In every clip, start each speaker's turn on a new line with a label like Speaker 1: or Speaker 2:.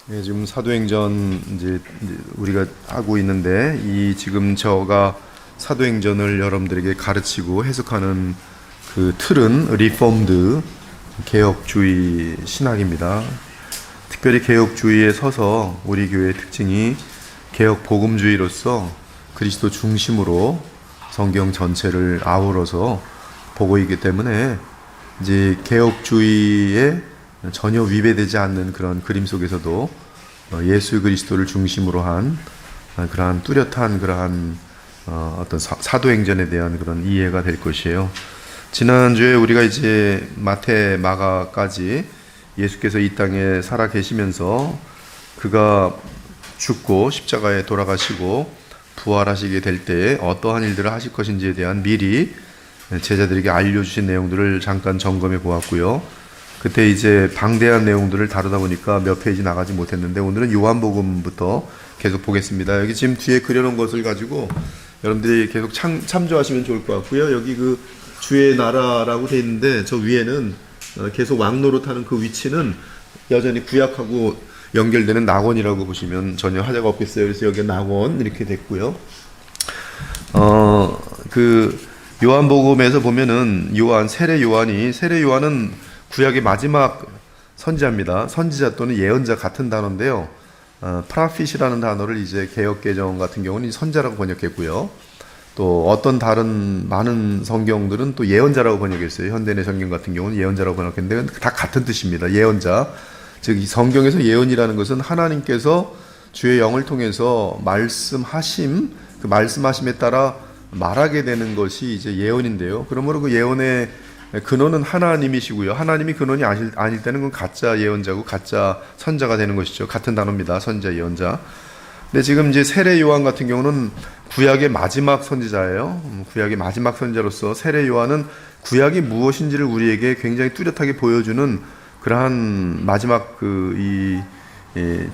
Speaker 1: 네, 지금 사도행전 이제 우리가 하고 있는데 이 지금 저가 사도행전을 여러분들에게 가르치고 해석하는 그 틀은 리폼드 개혁주의 신학입니다. 특별히 개혁주의에 서서 우리 교회의 특징이 개혁 복음주의로서 그리스도 중심으로 성경 전체를 아우러서 보고 있기 때문에 이제 개혁주의에 전혀 위배되지 않는 그런 그림 속에서도 예수 그리스도를 중심으로 한 그러한 뚜렷한 그러한 어떤 사도행전에 대한 그런 이해가 될 것이에요. 지난주에 우리가 이제 마태 마가까지 예수께서 이 땅에 살아 계시면서 그가 죽고 십자가에 돌아가시고 부활하시게 될 때에 어떠한 일들을 하실 것인지에 대한 미리 제자들에게 알려주신 내용들을 잠깐 점검해 보았고요. 그때 이제 방대한 내용들을 다루다 보니까 몇 페이지 나가지 못했는데 오늘은 요한복음부터 계속 보겠습니다. 여기 지금 뒤에 그려놓은 것을 가지고 여러분들이 계속 참조하시면 좋을 것 같고요. 여기 그 주의 나라라고 되어 있는데 저 위에는 계속 왕노릇하는 그 위치는 여전히 구약하고 연결되는 낙원이라고 보시면 전혀 하자가 없겠어요. 그래서 여기 낙원 이렇게 됐고요. 그 요한복음에서 보면은 세례 요한은 구약의 마지막 선지자입니다. 선지자 또는 예언자 같은 단어인데요. 프라핏이라는 단어를 이제 개역개정 같은 경우는 선자라고 번역했고요. 또 어떤 다른 많은 성경들은 또 예언자라고 번역했어요. 현대내 성경 같은 경우는 예언자라고 번역했는데 다 같은 뜻입니다. 예언자. 즉 이 성경에서 예언이라는 것은 하나님께서 주의 영을 통해서 그 말씀하심에 따라 말하게 되는 것이 이제 예언인데요. 그러므로 그 예언의 근원은 하나님이시고요. 하나님이 근원이 아닐 때는 그건 가짜 예언자고 가짜 선자가 되는 것이죠. 같은 단어입니다. 선자, 예언자. 근데 지금 이제 세례 요한 같은 경우는 구약의 마지막 선지자예요. 구약의 마지막 선지자로서 세례 요한은 구약이 무엇인지를 우리에게 굉장히 뚜렷하게 보여주는 그러한 마지막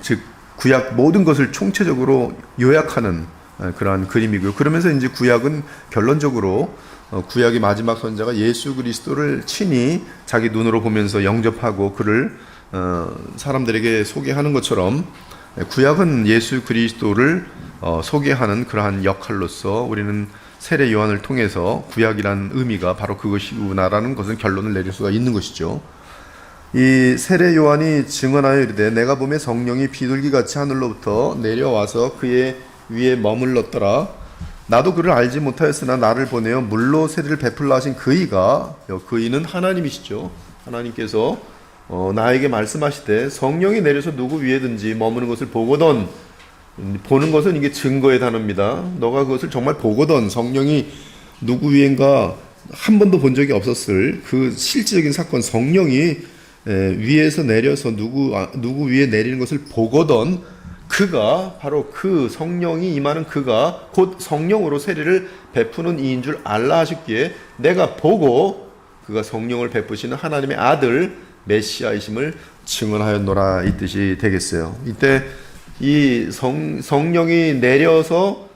Speaker 1: 즉 구약 모든 것을 총체적으로 요약하는 그러한 그림이고요. 그러면서 이제 구약은 결론적으로 구약의 마지막 선자가 예수 그리스도를 친히 자기 눈으로 보면서 영접하고 그를 사람들에게 소개하는 것처럼 구약은 예수 그리스도를 소개하는 그러한 역할로서 우리는 세례 요한을 통해서 구약이라는 의미가 바로 그것이구나라는 것은 결론을 내릴 수가 있는 것이죠. 이 세례 요한이 증언하여 이르되 내가 보매 성령이 비둘기같이 하늘로부터 내려와서 그의 위에 머물렀더라. 나도 그를 알지 못하였으나 나를 보내어 물로 세례를 베풀라 하신 그이는 하나님이시죠. 하나님께서 나에게 말씀하시되 성령이 내려서 누구 위에든지 머무는 것을 보거든. 보는 것은 이게 증거의 단어입니다. 너가 그것을 정말 보거든. 성령이 누구 위인가 한 번도 본 적이 없었을 그 실질적인 사건, 성령이 위에서 내려서 누구 위에 내리는 것을 보거든. 그가 바로 그 성령이 임하는 그가 곧 성령으로 세례를 베푸는 이인 줄 알라 하셨기에 내가 보고 그가 성령을 베푸시는 하나님의 아들 메시아이심을 증언하였노라 이 뜻이 되겠어요. 이때 이 성령이 내려서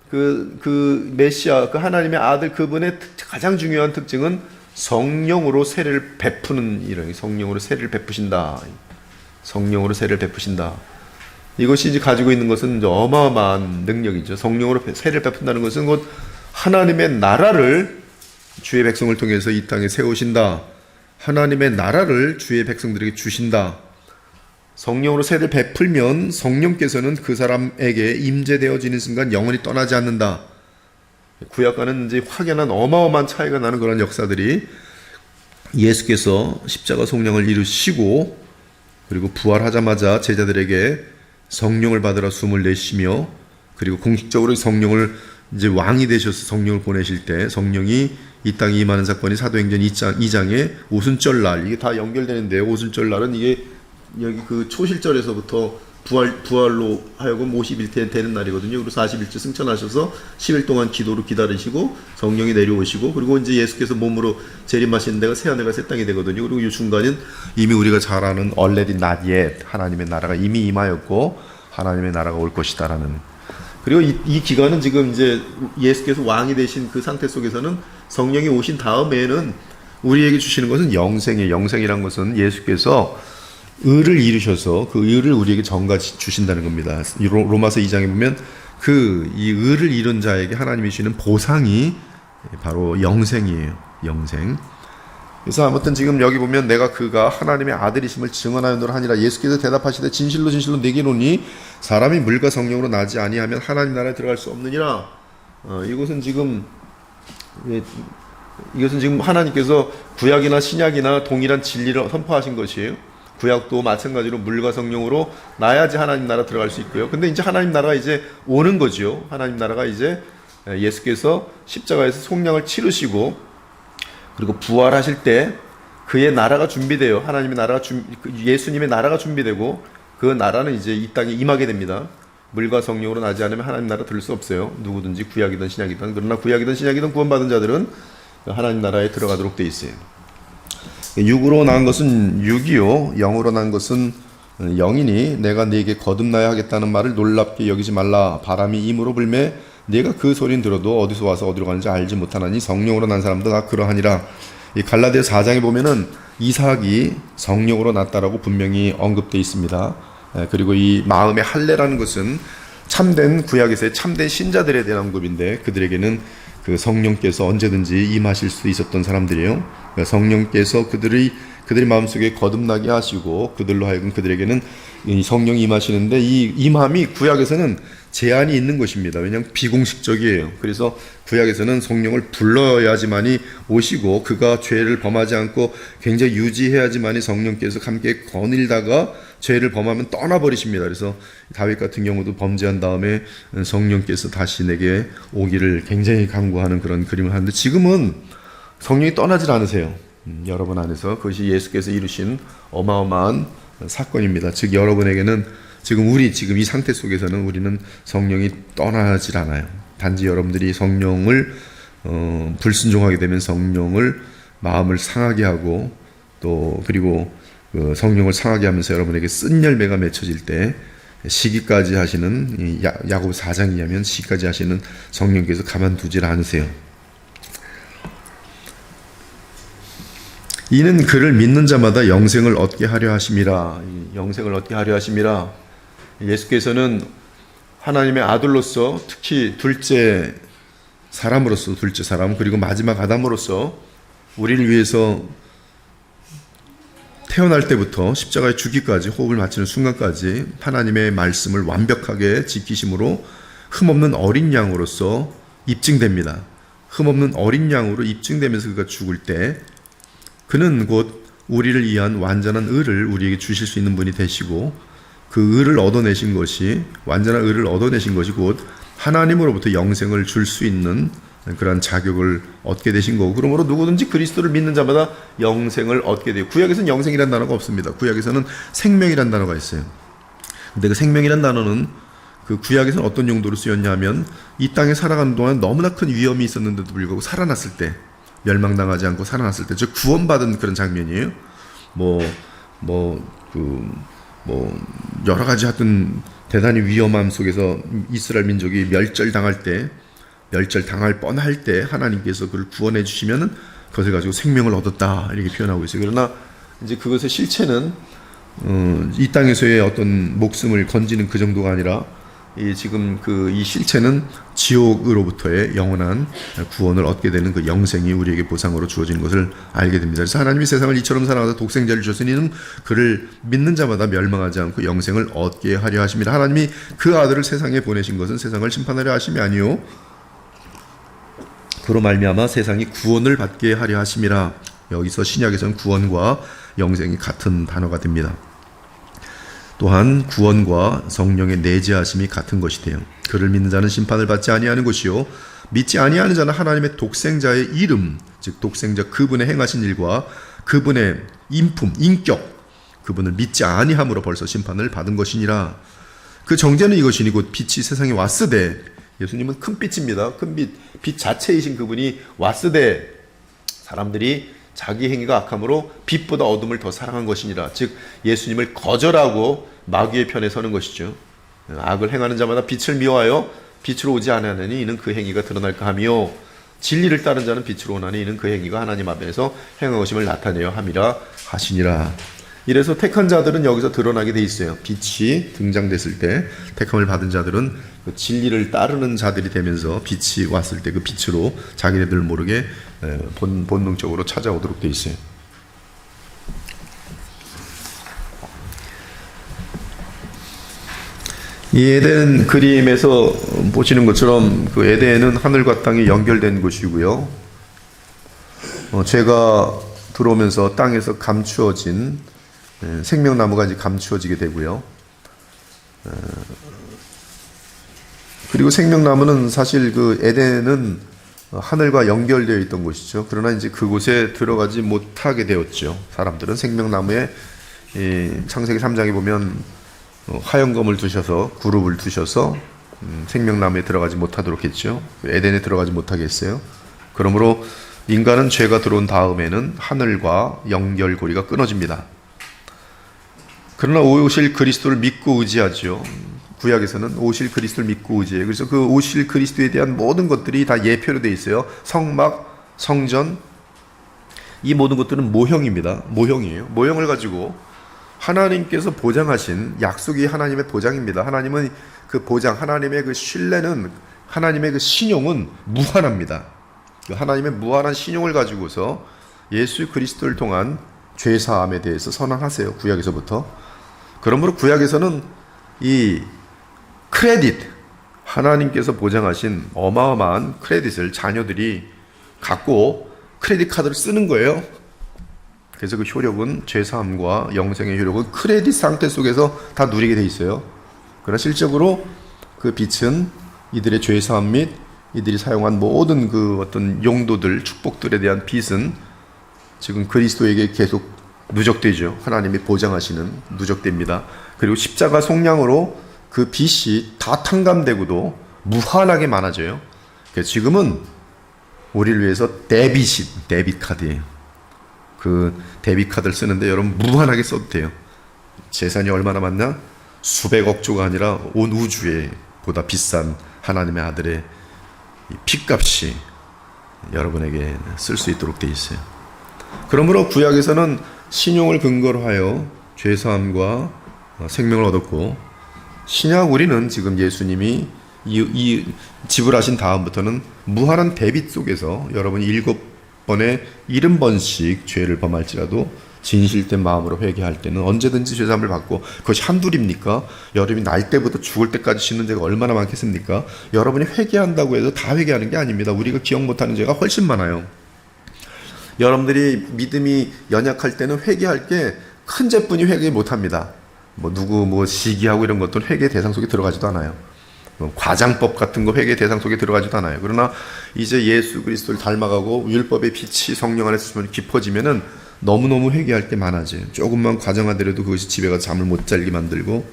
Speaker 1: 그 메시아 그 하나님의 아들 그분의 가장 중요한 특징은 성령으로 세례를 베푸는 이런 성령으로 세례를 베푸신다. 성령으로 세례를 베푸신다. 이것이 이제 가지고 있는 것은 어마어마한 능력이죠. 성령으로 세례를 베푼다는 것은 곧 하나님의 나라를 주의 백성을 통해서 이 땅에 세우신다. 하나님의 나라를 주의 백성들에게 주신다. 성령으로 세례를 베풀면 성령께서는 그 사람에게 임재되어지는 순간 영원히 떠나지 않는다. 구약과는 이제 확연한 어마어마한 차이가 나는 그런 역사들이 예수께서 십자가 속량을 이루시고 그리고 부활하자마자 제자들에게 성령을 받으라 숨을 내쉬며 그리고 공식적으로 성령을 이제 왕이 되셔서 성령을 보내실 때 성령이 이 땅에 임하는 사건이 사도행전 2장에 오순절날 이게 다 연결되는데 오순절날은 이게 여기 그 초실절에서부터 부활로 하여금 50일 되는 날이거든요. 그리고 40일째 승천하셔서 10일 동안 기도로 기다리시고 성령이 내려오시고 그리고 이제 예수께서 몸으로 재림하시는 데가 새하늘과 새 땅이 되거든요. 그리고 이 중간은 이미 우리가 잘 아는 already not yet 하나님의 나라가 이미 임하였고 하나님의 나라가 올 것이다라는 그리고 이 기간은 지금 이제 예수께서 왕이 되신 그 상태 속에서는 성령이 오신 다음에는 우리에게 주시는 것은 영생이에요. 영생이란 것은 예수께서 의를 이루셔서 그 의를 우리에게 전가 주신다는 겁니다. 로마서 2장에 보면 이 의를 이룬 자에게 하나님이 주시는 보상이 바로 영생이에요. 영생. 그래서 아무튼 지금 여기 보면 내가 그가 하나님의 아들이심을 증언하였노라 하니라. 예수께서 대답하시되 진실로 진실로 내게 이르노니 사람이 물과 성령으로 나지 아니하면 하나님 나라에 들어갈 수 없느니라. 이것은 지금 하나님께서 구약이나 신약이나 동일한 진리를 선포하신 것이에요. 구약도 마찬가지로 물과 성령으로 나야지 하나님 나라 들어갈 수 있고요. 근데 이제 하나님 나라가 이제 오는 거죠. 하나님 나라가 이제 예수께서 십자가에서 속량을 치르시고 그리고 부활하실 때 그의 나라가 준비돼요. 하나님의 나라가 예수님의 나라가 준비되고 그 나라는 이제 이 땅에 임하게 됩니다. 물과 성령으로 나지 않으면 하나님 나라 들을 수 없어요. 누구든지 구약이든 신약이든. 그러나 구약이든 신약이든 구원받은 자들은 하나님 나라에 들어가도록 돼 있어요. 육으로 난 것은 육이요 영으로 난 것은 영이니 내가 네게 거듭나야 하겠다는 말을 놀랍게 여기지 말라. 바람이 임으로 불매 네가 그 소리는 들어도 어디서 와서 어디로 가는지 알지 못하나니 성령으로 난 사람도 다 그러하니라. 이 갈라디아 4장에 보면은 이삭이 성령으로 났다라고 분명히 언급되어 있습니다. 그리고 이 마음의 할례라는 것은 참된 구약에서의 참된 신자들에 대한 언급인데 그들에게는 그 성령께서 언제든지 임하실 수 있었던 사람들이에요. 성령께서 그들이 마음속에 거듭나게 하시고 그들로 하여금 그들에게는 이 성령이 임하시는데 이 임함이 구약에서는 제한이 있는 것입니다. 왜냐하면 비공식적이에요. 그래서 구약에서는 성령을 불러야지만이 오시고 그가 죄를 범하지 않고 굉장히 유지해야지만이 성령께서 함께 거닐다가 죄를 범하면 떠나버리십니다. 그래서 다윗 같은 경우도 범죄한 다음에 성령께서 다시 내게 오기를 굉장히 간구하는 그런 그림을 하는데 지금은 성령이 떠나질 않으세요. 여러분 안에서 그것이 예수께서 이루신 어마어마한 사건입니다. 즉 여러분에게는 지금 이 상태 속에서는 우리는 성령이 떠나질 않아요. 단지 여러분들이 성령을 불순종하게 되면 성령을 마음을 상하게 하고 또 그리고 그 성령을 상하게 하면서 여러분에게 쓴 열매가 맺혀질 때 시기까지 하시는 야고보 4장에 의하면 시기까지 하시는 성령께서 가만두질 않으세요. 이는 그를 믿는 자마다 영생을 얻게 하려 하심이라. 영생을 얻게 하려 하심이라. 예수께서는 하나님의 아들로서 특히 둘째 사람 그리고 마지막 아담으로서 우리를 위해서 태어날 때부터 십자가에 죽기까지 호흡을 마치는 순간까지 하나님의 말씀을 완벽하게 지키심으로 흠없는 어린 양으로서 입증됩니다. 흠없는 어린 양으로 입증되면서 그가 죽을 때 그는 곧 우리를 위한 완전한 의를 우리에게 주실 수 있는 분이 되시고 그 의를 얻어내신 것이 완전한 의를 얻어내신 것이 곧 하나님으로부터 영생을 줄 수 있는 그러한 자격을 얻게 되신 거고 그러므로 누구든지 그리스도를 믿는 자마다 영생을 얻게 돼요. 구약에서는 영생이라는 단어가 없습니다. 구약에서는 생명이라는 단어가 있어요. 근데 그 생명이라는 단어는 그 구약에서는 어떤 용도로 쓰였냐면 이 땅에 살아가는 동안 너무나 큰 위험이 있었는데도 불구하고 살아났을 때 멸망당하지 않고 살아났을 때 즉 구원받은 그런 장면이에요. 여러 가지 하여튼 대단히 위험함 속에서 이스라엘 민족이 멸절당할 뻔할 때 하나님께서 그를 구원해 주시면은 그것을 가지고 생명을 얻었다 이렇게 표현하고 있어요. 그러나 이제 그것의 실체는 이 땅에서의 어떤 목숨을 건지는 그 정도가 아니라 지금 이 실체는 지옥으로부터의 영원한 구원을 얻게 되는 그 영생이 우리에게 보상으로 주어지는 것을 알게 됩니다. 그래서 하나님이 세상을 이처럼 사랑하사 독생자를 주셨으니 이는 그를 믿는 자마다 멸망하지 않고 영생을 얻게 하려 하심이라. 하나님이 그 아들을 세상에 보내신 것은 세상을 심판하려 하심이 아니요 그로 말미암아 세상이 구원을 받게 하려 하심이라. 여기서 신약에서는 구원과 영생이 같은 단어가 됩니다. 또한 구원과 성령의 내재하심이 같은 것이 돼요. 그를 믿는 자는 심판을 받지 아니하는 것이요 믿지 아니하는 자는 하나님의 독생자의 이름 즉 독생자 그분의 행하신 일과 그분의 인격 그분을 믿지 아니함으로 벌써 심판을 받은 것이니라. 그 정죄는 이것이니 곧 빛이 세상에 왔으되 예수님은 큰 빛입니다. 큰 빛 자체이신 그분이 왔으되 사람들이 자기 행위가 악함으로 빛보다 어둠을 더 사랑한 것이니라. 즉 예수님을 거절하고 마귀의 편에 서는 것이죠. 악을 행하는 자마다 빛을 미워하여 빛으로 오지 않으니 이는 그 행위가 드러날까 하며 진리를 따른 자는 빛으로 오나니 이는 그 행위가 하나님 앞에서 행한 것임을 나타내어 함이라 하시니라. 이래서 택한 자들은 여기서 드러나게 돼 있어요. 빛이 등장됐을 때 택함을 받은 자들은 그 진리를 따르는 자들이 되면서 빛이 왔을 때 그 빛으로 자기네들 모르게 본능적으로 찾아오도록 돼 있어요. 이 에덴 그림에서 보시는 것처럼 그 에덴은 하늘과 땅이 연결된 곳이고요. 죄가 들어오면서 땅에서 감추어진 생명나무가 이제 감추어지게 되고요. 그리고 생명나무는 사실 그 에덴은 하늘과 연결되어 있던 곳이죠. 그러나 이제 그곳에 들어가지 못하게 되었죠. 사람들은 생명나무에 창세기 3장에 보면 화영검을 두셔서 그룹을 두셔서 생명나무에 들어가지 못하도록 했죠. 에덴에 들어가지 못하게 했어요. 그러므로 인간은 죄가 들어온 다음에는 하늘과 연결고리가 끊어집니다. 그러나 오실 그리스도를 믿고 의지하죠. 구약에서는 오실 그리스도를 믿고 의지해요. 그래서 그 오실 그리스도에 대한 모든 것들이 다 예표로 되어 있어요. 성막, 성전, 이 모든 것들은 모형입니다. 모형이에요. 모형을 가지고 하나님께서 보장하신 약속이 하나님의 보장입니다. 하나님은 그 보장, 하나님의 그 신뢰는, 하나님의 그 신용은 무한합니다. 그 하나님의 무한한 신용을 가지고서 예수 그리스도를 통한 죄사함에 대해서 선언하세요. 구약에서부터. 그러므로 구약에서는 이 크레딧, 하나님께서 보장하신 어마어마한 크레딧을 자녀들이 갖고 크레딧 카드를 쓰는 거예요. 그래서 그 효력은, 죄사함과 영생의 효력은 크레딧 상태 속에서 다 누리게 돼 있어요. 그러나 실적으로 그 빛은 이들의 죄사함 및 이들이 사용한 모든 그 어떤 용도들, 축복들에 대한 빛은 지금 그리스도에게 계속 누적되죠. 하나님이 보장하시는, 누적됩니다. 그리고 십자가 속량으로 그 빛이 다 탕감되고도 무한하게 많아져요. 그래서 지금은 우리를 위해서 데빗 카드예요. 그 데빗 카드를 쓰는데 여러분 무한하게 써도 돼요. 재산이 얼마나 많냐? 수백억 조가 아니라 온 우주에 보다 비싼 하나님의 아들의 핏값이 여러분에게 쓸 수 있도록 되어 있어요. 그러므로 구약에서는 신용을 근거로 하여 죄사함과 생명을 얻었고, 신약 우리는 지금 예수님이 이 지불하신 다음부터는 무한한 데빗 속에서 여러분이 7번에 70번씩 죄를 범할지라도 진실된 마음으로 회개할 때는 언제든지 죄사함을 받고, 그것이 한둘입니까? 여러분이 날 때부터 죽을 때까지 짓는 죄가 얼마나 많겠습니까? 여러분이 회개한다고 해서 다 회개하는 게 아닙니다. 우리가 기억 못하는 죄가 훨씬 많아요. 여러분들이 믿음이 연약할 때는 회개할 게 큰 죄뿐이 회개 못합니다. 누구 시기하고 이런 것들은 회개 대상 속에 들어가지도 않아요. 과장법 같은 거 회개 대상 속에 들어가지도 않아요. 그러나 이제 예수 그리스도를 닮아가고 율법의 빛이 성령 안에서 깊어지면은 너무너무 회개할 게 많아져요. 조금만 과장하더라도 그것이 집에 가서 잠을 못 자게 만들고,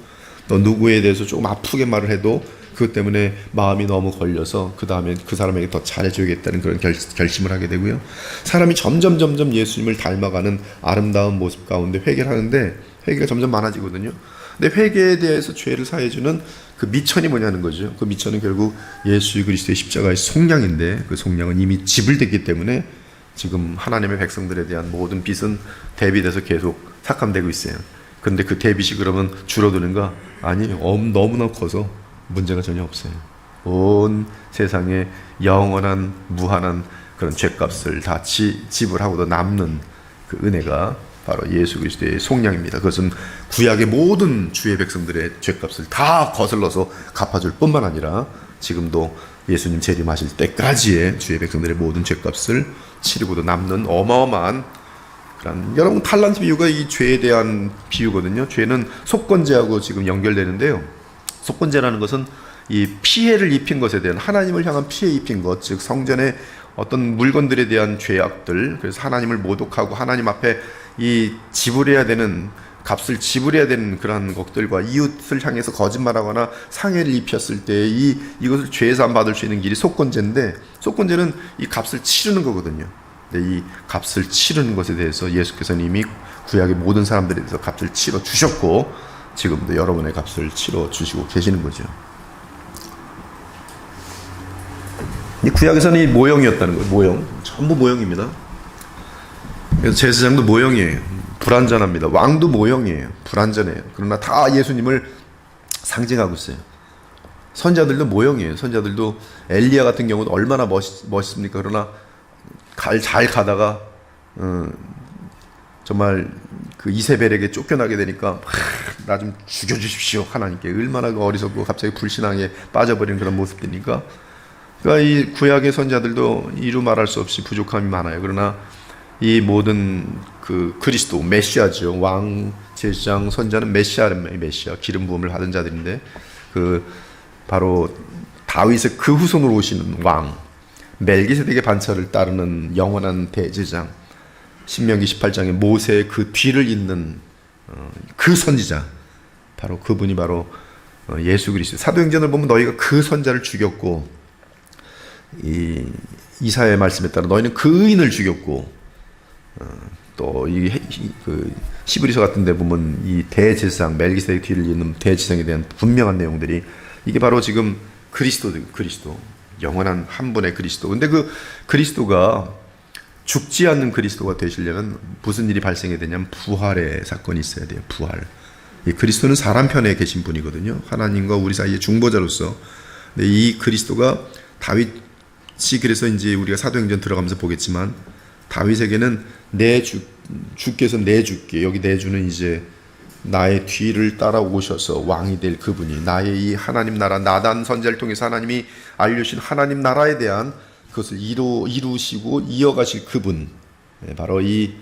Speaker 1: 또 누구에 대해서 조금 아프게 말을 해도 그것 때문에 마음이 너무 걸려서 그 다음에 그 사람에게 더 잘해줘야겠다는 그런 결심을 하게 되고요. 사람이 점점 예수님을 닮아가는 아름다운 모습 가운데 회개를 하는데 회개가 점점 많아지거든요. 근데 회개에 대해서 죄를 사해주는 그 미천이 뭐냐는 거죠. 그 미천은 결국 예수 그리스도의 십자가의 속량인데, 그 속량은 이미 지불됐기 때문에 지금 하나님의 백성들에 대한 모든 빚은 데빗에서 계속 삭감되고 있어요. 그런데 그 데빗이 그러면 줄어드는가? 아니, 너무나 커서 문제가 전혀 없어요. 온 세상에 영원한 무한한 그런 죄값을 다 지불하고도 남는 그 은혜가 바로 예수 그리스도의 속량입니다. 그것은 구약의 모든 주의 백성들의 죄값을 다 거슬러서 갚아줄 뿐만 아니라 지금도 예수님 재림하실 때까지의 주의 백성들의 모든 죄값을 치르고도 남는 어마어마한 그런, 여러분 탈란트 비유가 이 죄에 대한 비유거든요. 죄는 속건제하고 지금 연결되는데요. 속건제라는 것은 이 피해를 입힌 것에 대한, 하나님을 향한 피해 입힌 것, 즉 성전의 어떤 물건들에 대한 죄악들, 그래서 하나님을 모독하고 하나님 앞에 이 지불해야 되는 값을 지불해야 되는 그런 것들과 이웃을 향해서 거짓말하거나 상해를 입혔을 때 이것을 죄사함 받을 수 있는 길이 속건제인데, 속건제는 이 값을 치르는 거거든요. 근데 이 값을 치르는 것에 대해서 예수께서는 이미 구약의 모든 사람들에 대해서 값을 치러 주셨고 지금도 여러분의 값을 치러 주시고 계시는 거죠. 이 구약에서는 이 모형이었다는 거예요. 모형, 전부 모형입니다. 그래서 제사장도 모형이에요. 불완전합니다. 왕도 모형이에요. 불완전해요. 그러나 다 예수님을 상징하고 있어요. 선자들도 모형이에요. 선자들도 엘리야 같은 경우는 얼마나 멋있습니까? 그러나 잘 가다가 정말 그 이세벨에게 쫓겨나게 되니까 나 좀 죽여주십시오. 하나님께 얼마나 어리석고 갑자기 불신앙에 빠져버리는 그런 모습들이니까. 그러니까 이 구약의 선자들도 이루 말할 수 없이 부족함이 많아요. 그러나 이 모든 그 그리스도 메시아죠. 왕, 제사장, 선자는 메시아 기름 부음을 받은 자들인데 그 바로 다윗의 그 후손으로 오시는 왕, 멜기세덱의 반차를 따르는 영원한 대제사장, 신명기 18장에 모세의 그 뒤를 잇는 그 선지자, 바로 그분이 바로 예수 그리스도. 사도행전을 보면 너희가 그 선자를 죽였고, 이 이사야의 말씀에 따라 너희는 그 의인을 죽였고, 또 이 그 히브리서 같은 데 보면 이 대제사장, 멜기세덱 뒤를 잇는 대제사장에 대한 분명한 내용들이 이게 바로 지금 그리스도, 영원한 한 분의 그리스도. 근데 그 그리스도가 죽지 않는 그리스도가 되시려면 무슨 일이 발생해야 되냐면 부활의 사건이 있어야 돼요. 부활. 이 그리스도는 사람 편에 계신 분이거든요. 하나님과 우리 사이의 중보자로서. 근데 이 그리스도가 다윗이, 그래서 이제 우리가 사도행전 들어가면서 보겠지만 다윗에게는 주께서 내주께, 여기 내주는 이제 나의 뒤를 따라오셔서 왕이 될 그분이, 나의 이 하나님 나라, 나단 선지자를 통해서 하나님이 알려주신 하나님 나라에 대한 그것을 이루시고 이어가실 그분, 바로 이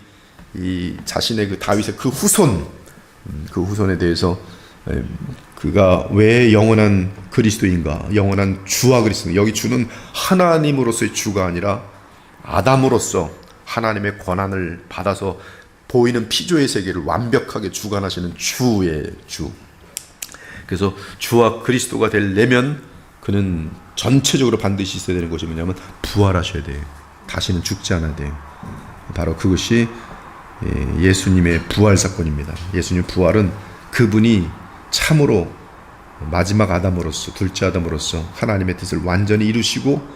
Speaker 1: 자신의 그 다윗의 그 후손, 그 후손에 대해서 그가 왜 영원한 그리스도인가, 영원한 주와 그리스도. 여기 주는 하나님으로서의 주가 아니라 아담으로서 하나님의 권한을 받아서 보이는 피조의 세계를 완벽하게 주관하시는 주의 주. 그래서 주와 그리스도가 되려면 그는 전체적으로 반드시 있어야 되는 것이 뭐냐면 부활하셔야 돼요. 다시는 죽지 않아야 돼요. 바로 그것이 예수님의 부활 사건입니다. 예수님의 부활은 그분이 참으로 마지막 아담으로서, 둘째 아담으로서 하나님의 뜻을 완전히 이루시고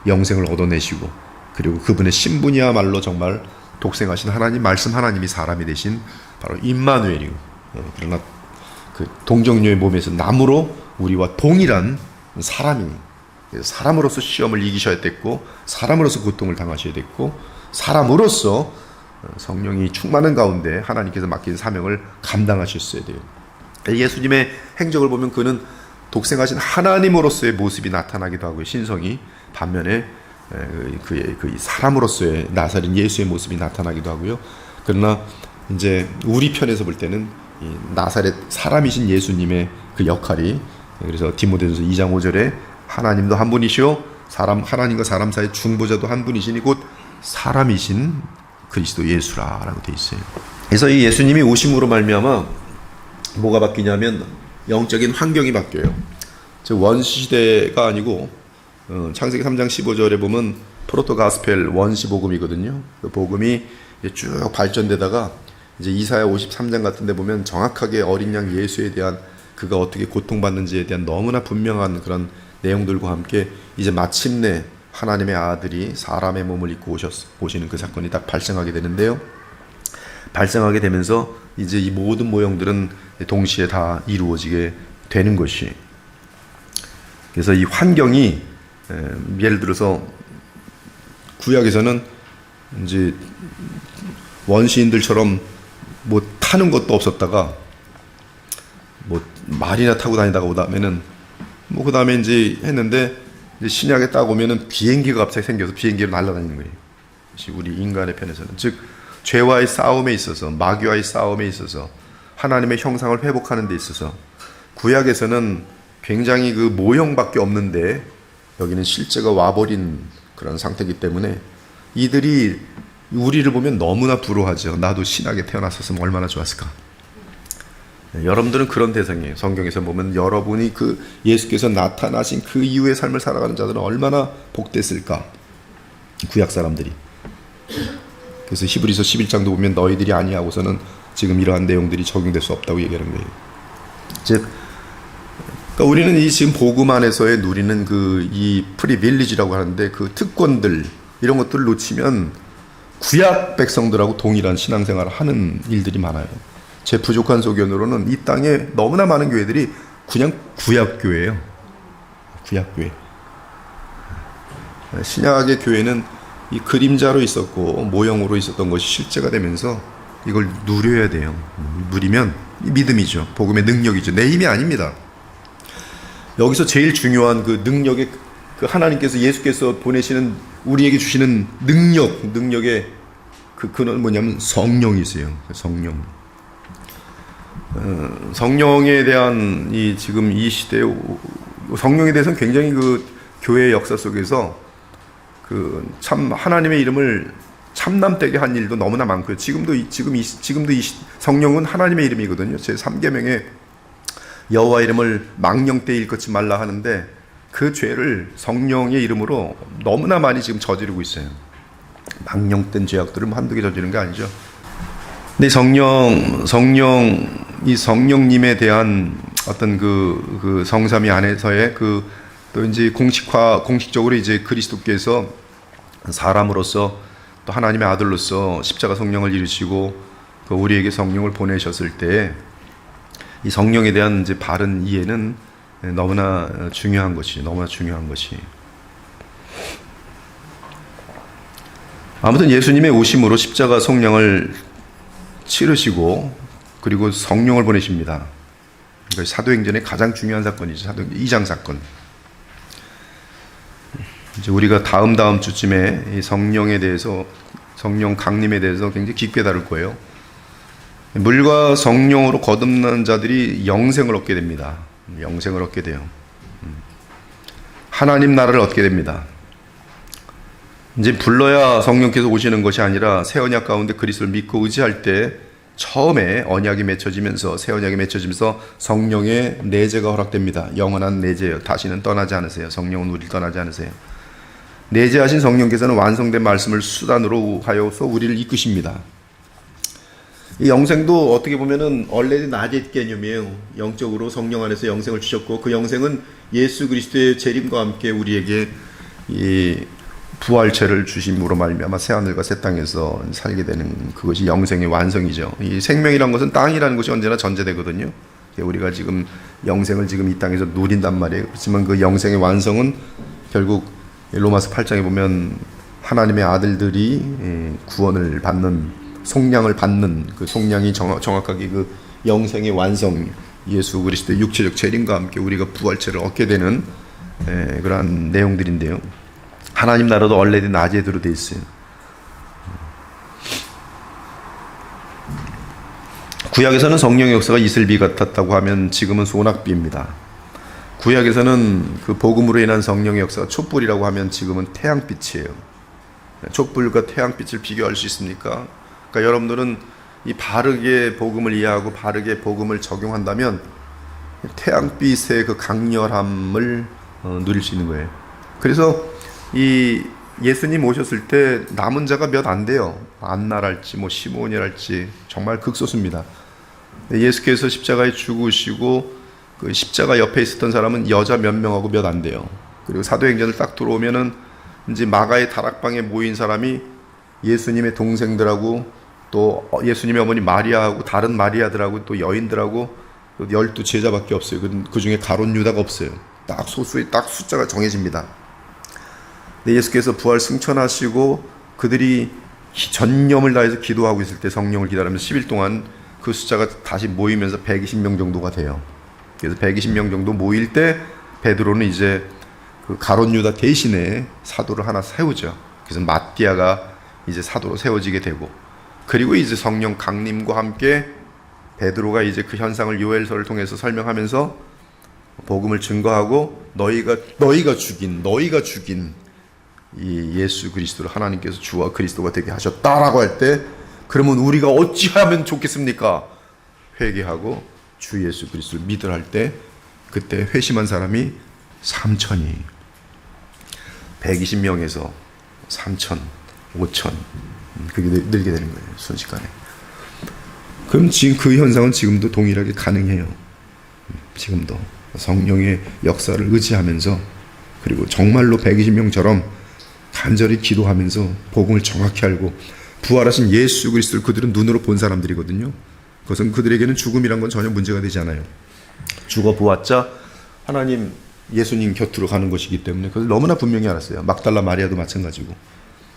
Speaker 1: 영생을 얻어내시고, 그리고 그분의 신분이야말로 정말 독생하신 하나님, 말씀 하나님이 사람이 되신 바로 임마누엘이고, 그러나 그 동정녀의 몸에서 나무로 우리와 동일한 사람이, 사람으로서 시험을 이기셔야 됐고, 사람으로서 고통을 당하셔야 됐고, 사람으로서 성령이 충만한 가운데 하나님께서 맡긴 사명을 감당하셨어야 돼요. 예수님의 행적을 보면 그는 독생하신 하나님으로서의 모습이 나타나기도 하고요. 신성이. 반면에 그의 사람으로서의 나사렛 예수의 모습이 나타나기도 하고요. 그러나 이제 우리 편에서 볼 때는 이 나사렛 사람이신 예수님의 그 역할이, 그래서 디모데전서 2장 5절에 하나님도 한 분이시오, 하나님과 사람 사이의 중보자도 한 분이시니 곧 사람이신 그리스도 예수라라고 되어 있어요. 그래서 이 예수님이 오심으로 말미암아 뭐가 바뀌냐면 영적인 환경이 바뀌어요. 즉 원시 시대가 아니고 창세기 3장 15절에 보면 프로토 가스펠 원시 복음이거든요. 그 복음이 쭉 발전되다가 이제 이사야 53장 같은 데 보면 정확하게 어린 양 예수에 대한, 그가 어떻게 고통받는지에 대한 너무나 분명한 그런 내용들과 함께 이제 마침내 하나님의 아들이 사람의 몸을 입고 오시는 그 사건이 딱 발생하게 되는데요. 발생하게 되면서 이제 이 모든 모형들은 동시에 다 이루어지게 되는 것이. 그래서 이 환경이, 예를 들어서 구약에서는 이제 원시인들처럼 뭐 타는 것도 없었다가 뭐 말이나 타고 다니다가 오다음에는 뭐 그 다음에 이제 했는데, 이제 신약에 딱 오면은 비행기가 갑자기 생겨서 비행기로 날아다니는 거예요. 우리 인간의 편에서는, 즉 죄와의 싸움에 있어서, 마귀와의 싸움에 있어서, 하나님의 형상을 회복하는 데 있어서 구약에서는 굉장히 그 모형밖에 없는데 여기는 실제가 와버린 그런 상태이기 때문에 이들이 우리를 보면 너무나 부러워하죠. 나도 신약에 태어났었으면 얼마나 좋았을까. 여러분들은 그런 대상이에요. 성경에서 보면 여러분이 그 예수께서 나타나신 그 이후의 삶을 살아가는 자들은 얼마나 복됐을까. 구약 사람들이. 그래서 히브리서 11장도 보면 너희들이 아니하고서는 지금 이러한 내용들이 적용될 수 없다고 얘기하는 거예요. 즉, 그러니까 우리는 이 지금 복음 안에서의 누리는 이 프리빌리지라고 하는데 그 특권들, 이런 것들을 놓치면 구약 백성들하고 동일한 신앙생활을 하는 일들이 많아요. 제 부족한 소견으로는 이 땅에 너무나 많은 교회들이 그냥 구약교회예요. 구약교회. 신약의 교회는 이 그림자로 있었고 모형으로 있었던 것이 실제가 되면서 이걸 누려야 돼요. 누리면 믿음이죠. 복음의 능력이죠. 내 힘이 아닙니다. 여기서 제일 중요한 그 능력의 그 하나님께서 예수께서 보내시는 우리에게 주시는 능력의 그는 뭐냐면 성령이세요. 성령. 성령에 대한 지금 이 시대에 성령에 대해서는 굉장히 그 교회의 역사 속에서 그 참 하나님의 이름을 참남되게 한 일도 너무나 많고요. 지금도 이 성령은 하나님의 이름이거든요. 제 3계명에 여호와 이름을 망령되이 일컫지 말라 하는데 그 죄를 성령의 이름으로 너무나 많이 지금 저지르고 있어요. 망령된 죄악들을 한두 개 저지르는 게 아니죠. 근데 이 성령님에 대한 어떤 그 성삼위 안에서의 또 이제 공식적으로 이제 그리스도께서 사람으로서 또 하나님의 아들로서 십자가 성령을 이루시고 우리에게 성령을 보내셨을 때 이 성령에 대한 이제 바른 이해는 너무나 중요한 것이. 아무튼 예수님의 오심으로 십자가 속량을 치르시고 그리고 성령을 보내십니다. 사도행전의 가장 중요한 사건이죠. 사도행전 2장 사건. 이제 우리가 다음 주쯤에 이 성령에 대해서, 성령 강림에 대해서 굉장히 깊게 다룰 거예요. 물과 성령으로 거듭난 자들이 영생을 얻게 됩니다. 영생을 얻게 돼요. 하나님 나라를 얻게 됩니다. 이제 불러야 성령께서 오시는 것이 아니라 새 언약 가운데 그리스도를 믿고 의지할 때 처음에 언약이 맺혀지면서 새 언약이 맺혀지면서 성령의 내재가 허락됩니다. 영원한 내재예요. 다시는 떠나지 않으세요. 성령은 우리를 떠나지 않으세요. 내재하신 성령께서는 완성된 말씀을 수단으로 하여서 우리를 이끄십니다. 이 영생도 어떻게 보면은 원래 낮의 개념이에요. 영적으로 성령 안에서 영생을 주셨고 그 영생은 예수 그리스도의 재림과 함께 우리에게 이 부활체를 주심으로 말미암아 새 하늘과 새 땅에서 살게 되는 그것이 영생의 완성이죠. 이 생명이란 것은 땅이라는 것이 언제나 전제되거든요. 우리가 지금 영생을 지금 이 땅에서 누린단 말이에요. 그렇지만 그 영생의 완성은 결국 로마서 8장에 보면 하나님의 아들들이 구원을 받는 속량을 받는 그 속량이 정확하게 그 영생의 완성, 예수 그리스도의 육체적 재림과 함께 우리가 부활체를 얻게 되는 그러한 내용들인데요. 하나님 나라도 원래는 낮에대로 돼 있어요. 구약에서는 성령의 역사가 이슬비 같았다고 하면 지금은 소낙비입니다. 구약에서는 그 복음으로 인한 성령의 역사가 촛불이라고 하면 지금은 태양빛이에요. 촛불과 태양빛을 비교할 수 있습니까? 그러니까 여러분들은 이 바르게 복음을 이해하고 바르게 복음을 적용한다면 태양빛의 그 강렬함을 누릴 수 있는 거예요. 그래서 이 예수님 오셨을 때 남은 자가 몇 안 돼요. 안나랄지 시므온이랄지 정말 극소수입니다. 예수께서 십자가에 죽으시고 그 십자가 옆에 있었던 사람은 여자 몇 명하고 몇 안 돼요. 그리고 사도행전을 딱 들어오면은 이제 마가의 다락방에 모인 사람이 예수님의 동생들하고 또 예수님의 어머니 마리아하고 다른 마리아들하고 또 여인들하고 12제자밖에 없어요. 그 중에 가룟 유다가 없어요. 딱 소수의 딱 숫자가 정해집니다. 근데 예수께서 부활 승천하시고 그들이 전념을 다해서 기도하고 있을 때 성령을 기다리면서 10일 동안 그 숫자가 다시 모이면서 120명 정도가 돼요. 그래서 120명 정도 모일 때 베드로는 이제 그 가룟 유다 대신에 사도를 하나 세우죠. 그래서 마띠아가 이제 사도로 세워지게 되고, 그리고 이제 성령 강림과 함께 베드로가 이제 그 현상을 요엘서를 통해서 설명하면서 복음을 증거하고 너희가 죽인 이 예수 그리스도를 하나님께서 주와 그리스도가 되게 하셨다라고 할 때, 그러면 우리가 어찌하면 좋겠습니까? 회개하고 주 예수 그리스도를 믿으라 할 때, 그때 회심한 사람이 3,000이 120명에서 3,000, 5,000 그게 늘게 되는 거예요. 순식간에. 그럼 지금 그 현상은 지금도 동일하게 가능해요. 지금도 성령의 역사를 의지하면서, 그리고 정말로 120명처럼 간절히 기도하면서 복음을 정확히 알고 부활하신 예수 그리스도를 그들은 눈으로 본 사람들이거든요. 그것은 그들에게는 죽음이란 건 전혀 문제가 되지 않아요. 죽어 보았자 하나님 예수님 곁으로 가는 것이기 때문에 그걸 너무나 분명히 알았어요. 막달라 마리아도 마찬가지고.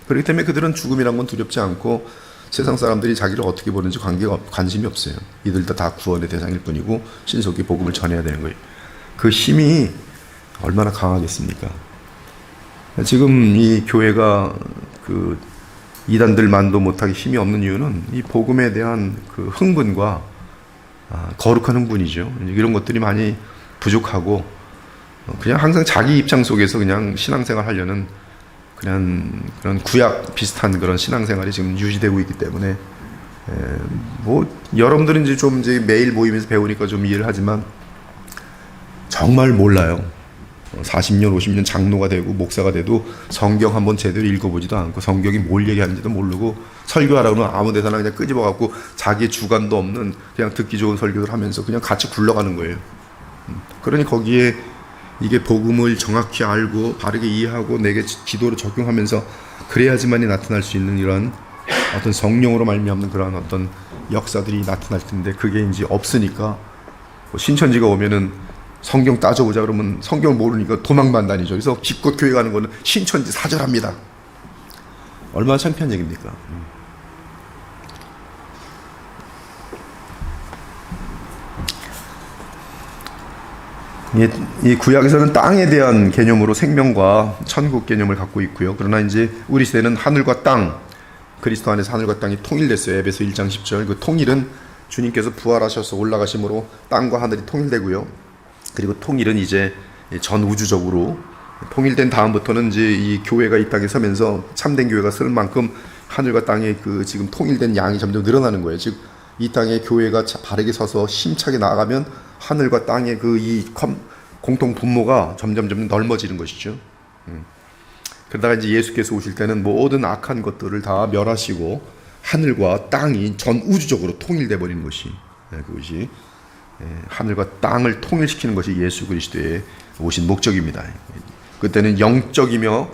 Speaker 1: 그렇기 때문에 그들은 죽음이란 건 두렵지 않고 세상 사람들이 자기를 어떻게 보는지 관심이 없어요. 이들도 다 구원의 대상일 뿐이고 신속히 복음을 전해야 되는 거예요. 그 힘이 얼마나 강하겠습니까? 지금 이 교회가 그 이단들만도 못하게 힘이 없는 이유는 이 복음에 대한 그 흥분과 거룩한 흥분이죠. 이런 것들이 많이 부족하고 그냥 항상 자기 입장 속에서 그냥 신앙생활 하려는 그냥 그런 구약 비슷한 그런 신앙생활이 지금 유지되고 있기 때문에 뭐 여러분들은 이제 매일 모임에서 배우니까 좀 이해를 하지만 정말 몰라요. 40년, 50년 장로가 되고 목사가 돼도 성경 한번 제대로 읽어보지도 않고 성경이 뭘 얘기하는지도 모르고 설교하라고 하면 아무 데서나 그냥 끄집어갖고 자기의 주관도 없는 그냥 듣기 좋은 설교를 하면서 그냥 같이 굴러가는 거예요. 그러니 거기에 이게 복음을 정확히 알고 바르게 이해하고 내게 기도로 적용하면서 그래야지만이 나타날 수 있는 이런 어떤 성령으로 말미암는 그런 어떤 역사들이 나타날 텐데 그게 이제 없으니까 신천지가 오면은 성경 따져보자 그러면 성경을 모르니까 도망만 다니죠. 그래서 기껏 교회 가는 거는 신천지 사절합니다. 얼마나 창피한 얘기입니까? 이 구약에서는 땅에 대한 개념으로 생명과 천국 개념을 갖고 있고요. 그러나 이제 우리 시대는 하늘과 땅, 그리스도 안에서 하늘과 땅이 통일됐어요. 에베소 1장 10절. 그 통일은 주님께서 부활하셔서 올라가심으로 땅과 하늘이 통일되고요. 그리고 통일은 이제 전 우주적으로 통일된 다음부터는 이제 이 교회가 이 땅에 서면서 참된 교회가 설 만큼 하늘과 땅의 그 지금 통일된 양이 점점 늘어나는 거예요. 즉 이 땅에 교회가 바르게 서서 힘차게 나아가면 하늘과 땅의 그 이 공통 분모가 점점 넓어지는 것이죠. 그러다가 이제 예수께서 오실 때는 모든 악한 것들을 다 멸하시고 하늘과 땅이 전 우주적으로 통일돼 버리는 것이 그것이 하늘과 땅을 통일시키는 것이 예수 그리스도의 오신 목적입니다. 그때는 영적이며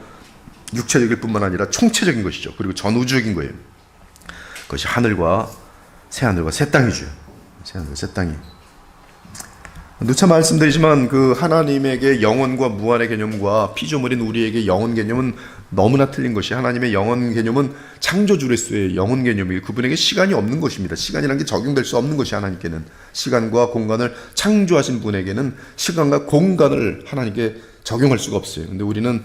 Speaker 1: 육체적일 뿐만 아니라 총체적인 것이죠. 그리고 전 우주적인 거예요. 그것이 하늘과 새 땅이죠. 새 하늘과 새 땅이. 누차 말씀드리지만 그 하나님에게 영원과 무한의 개념과 피조물인 우리에게 영원 개념은 너무나 틀린 것이 하나님의 영원 개념은 창조주로서의 영원 개념이고 그분에게 시간이 없는 것입니다. 시간이라는 게 적용될 수 없는 것이 하나님께는 시간과 공간을 창조하신 분에게는 시간과 공간을 하나님께 적용할 수가 없어요. 근데 우리는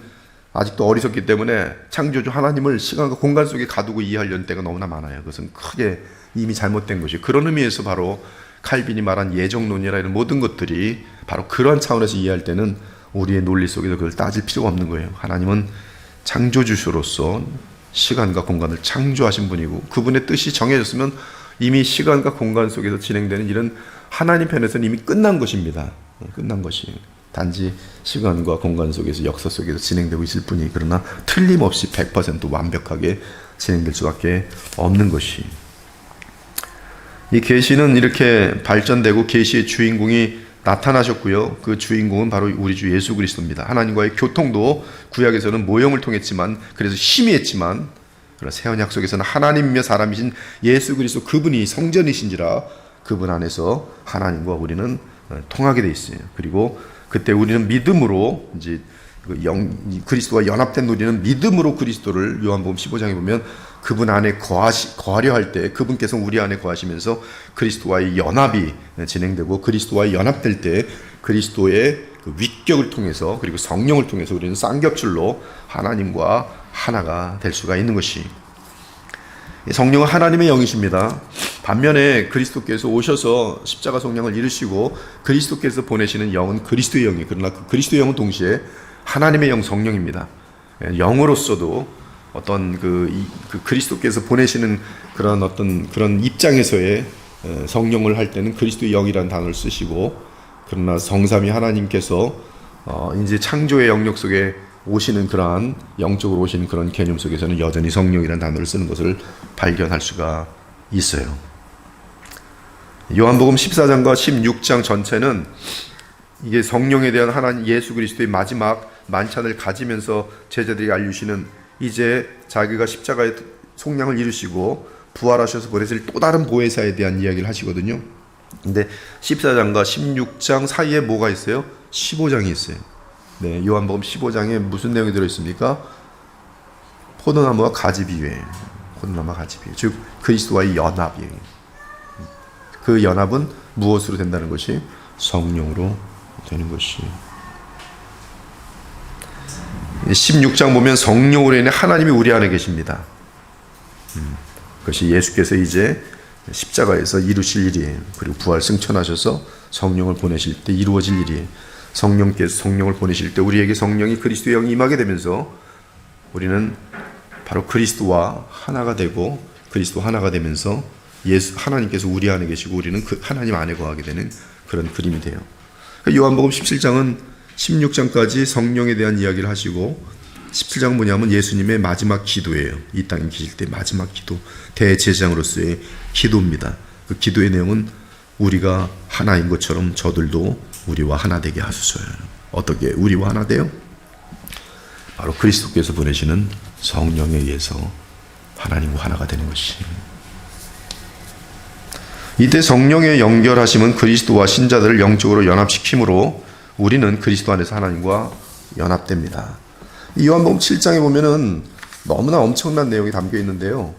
Speaker 1: 아직도 어리석기 때문에 창조주 하나님을 시간과 공간 속에 가두고 이해하려는 때가 너무나 많아요. 그것은 크게 이미 잘못된 것이 그런 의미에서 바로 칼빈이 말한 예정론이라 이런 모든 것들이 바로 그런 차원에서 이해할 때는 우리의 논리 속에서 그걸 따질 필요가 없는 거예요. 하나님은 창조주로서 시간과 공간을 창조하신 분이고 그분의 뜻이 정해졌으면 이미 시간과 공간 속에서 진행되는 일은 하나님 편에서는 이미 끝난 것입니다. 끝난 것이 단지 시간과 공간 속에서 역사 속에서 진행되고 있을 뿐이 그러나 틀림없이 100% 완벽하게 진행될 수밖에 없는 것이 이 계시는 이렇게 발전되고 계시의 주인공이 나타나셨고요. 그 주인공은 바로 우리 주 예수 그리스도입니다. 하나님과의 교통도 구약에서는 모형을 통했지만 그래서 희미했지만 그러나 새 언약속에서는 하나님이며 사람이신 예수 그리스도 그분이 성전이신지라 그분 안에서 하나님과 우리는 통하게 돼 있어요. 그리고 그때 우리는 믿음으로 이제 그리스도와 연합된 우리는 믿음으로 그리스도를 요한복음 15장에 보면 그분 안에 거하려 할 때 그분께서 우리 안에 거하시면서 그리스도와의 연합이 진행되고 그리스도와의 연합될 때 그리스도의 그 위격을 통해서 그리고 성령을 통해서 우리는 쌍겹줄로 하나님과 하나가 될 수가 있는 것이 성령은 하나님의 영이십니다. 반면에 그리스도께서 오셔서 십자가 성령을 이루시고 그리스도께서 보내시는 영은 그리스도의 영이 그러나 그 그리스도의 영은 동시에 하나님의 영 성령입니다. 영으로서도 어떤 그 그리스도께서 보내시는 그런 어떤 그런 입장에서의 성령을 할 때는 그리스도의 영이라는 단어를 쓰시고 그러나 성삼위 하나님께서 이제 창조의 영역 속에 오시는 그러한 영적으로 오시는 그런 개념 속에서는 여전히 성령이라는 단어를 쓰는 것을 발견할 수가 있어요. 요한복음 14장과 16장 전체는 이게 성령에 대한 하나님 예수 그리스도의 마지막 만찬을 가지면서 제자들이 알려주시는 이제 자기가 십자가에 속량을 이루시고 부활하셔서 보내실 또 다른 보혜사에 대한 이야기를 하시거든요. 근데 14장과 16장 사이에 뭐가 있어요? 15장이 있어요. 네, 요한복음 15장에 무슨 내용이 들어있습니까? 포도나무와 가지 비유에, 포도나무와 가지 비유, 즉 그리스도와의 연합이에요. 그 연합은 무엇으로 된다는 것이? 성령으로 되는 것이. 16장 보면 성령으로 인해 하나님이 우리 안에 계십니다. 그것이 예수께서 이제 십자가에서 이루실 일이에요. 그리고 부활 승천하셔서 성령을 보내실 때 이루어질 일이에요. 성령께서 성령을 보내실 때 우리에게 성령이 그리스도의 영이 임하게 되면서 우리는 바로 그리스도와 하나가 되고, 그리스도 하나가 되면서 하나님께서 우리 안에 계시고 우리는 그 하나님 안에 거하게 되는 그런 그림이 돼요. 요한복음 17장은 16장까지 성령에 대한 이야기를 하시고, 17장은 뭐냐면 예수님의 마지막 기도예요. 이 땅에 계실 때 마지막 기도, 대제사장으로서의 기도입니다. 그 기도의 내용은 우리가 하나인 것처럼 저들도 우리와 하나 되게 하소서요. 어떻게 우리와 하나 돼요? 바로 그리스도께서 보내시는 성령에 의해서 하나님과 하나가 되는 것이. 이때 성령의 연결하심은 그리스도와 신자들을 영적으로 연합시키므로 우리는 그리스도 안에서 하나님과 연합됩니다. 요한복음 7장에 보면은 너무나 엄청난 내용이 담겨 있는데요.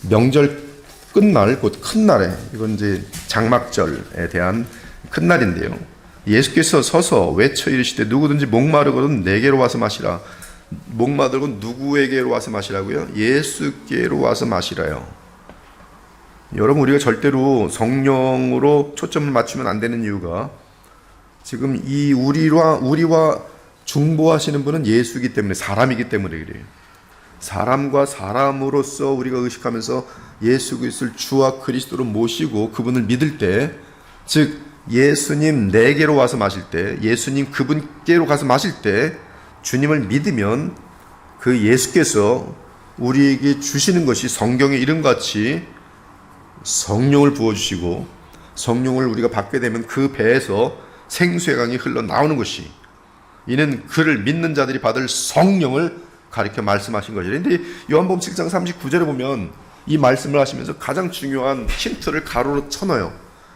Speaker 1: 명절 끝날, 곧 큰 날에, 이건 이제 장막절에 대한 큰 날인데요. 예수께서 서서 외쳐 이르시되 누구든지 목마르거든 내게로 와서 마시라. 목마르건 누구에게로 와서 마시라고요? 예수께로 와서 마시라요. 여러분, 우리가 절대로 성령으로 초점을 맞추면 안 되는 이유가, 지금 이 우리와 중보하시는 분은 예수이기 때문에, 사람이기 때문에 그래요. 사람과 사람으로서 우리가 의식하면서 예수 그리스도를 주와 그리스도로 모시고 그분을 믿을 때, 즉 예수님 내게로 와서 마실 때, 예수님 그분께로 가서 마실 때 주님을 믿으면 그 예수께서 우리에게 주시는 것이 성경의 이름같이 성령을 부어주시고, 성령을 우리가 받게 되면 그 배에서 생수의 강이 흘러나오는 것이, 이는 그를 믿는 자들이 받을 성령을 가리켜 말씀하신 것이라. 그런데 요한복음 7장 39절에 보면 이 말씀을 하시면서 가장 중요한 힌트를 가로로 쳐넣어요.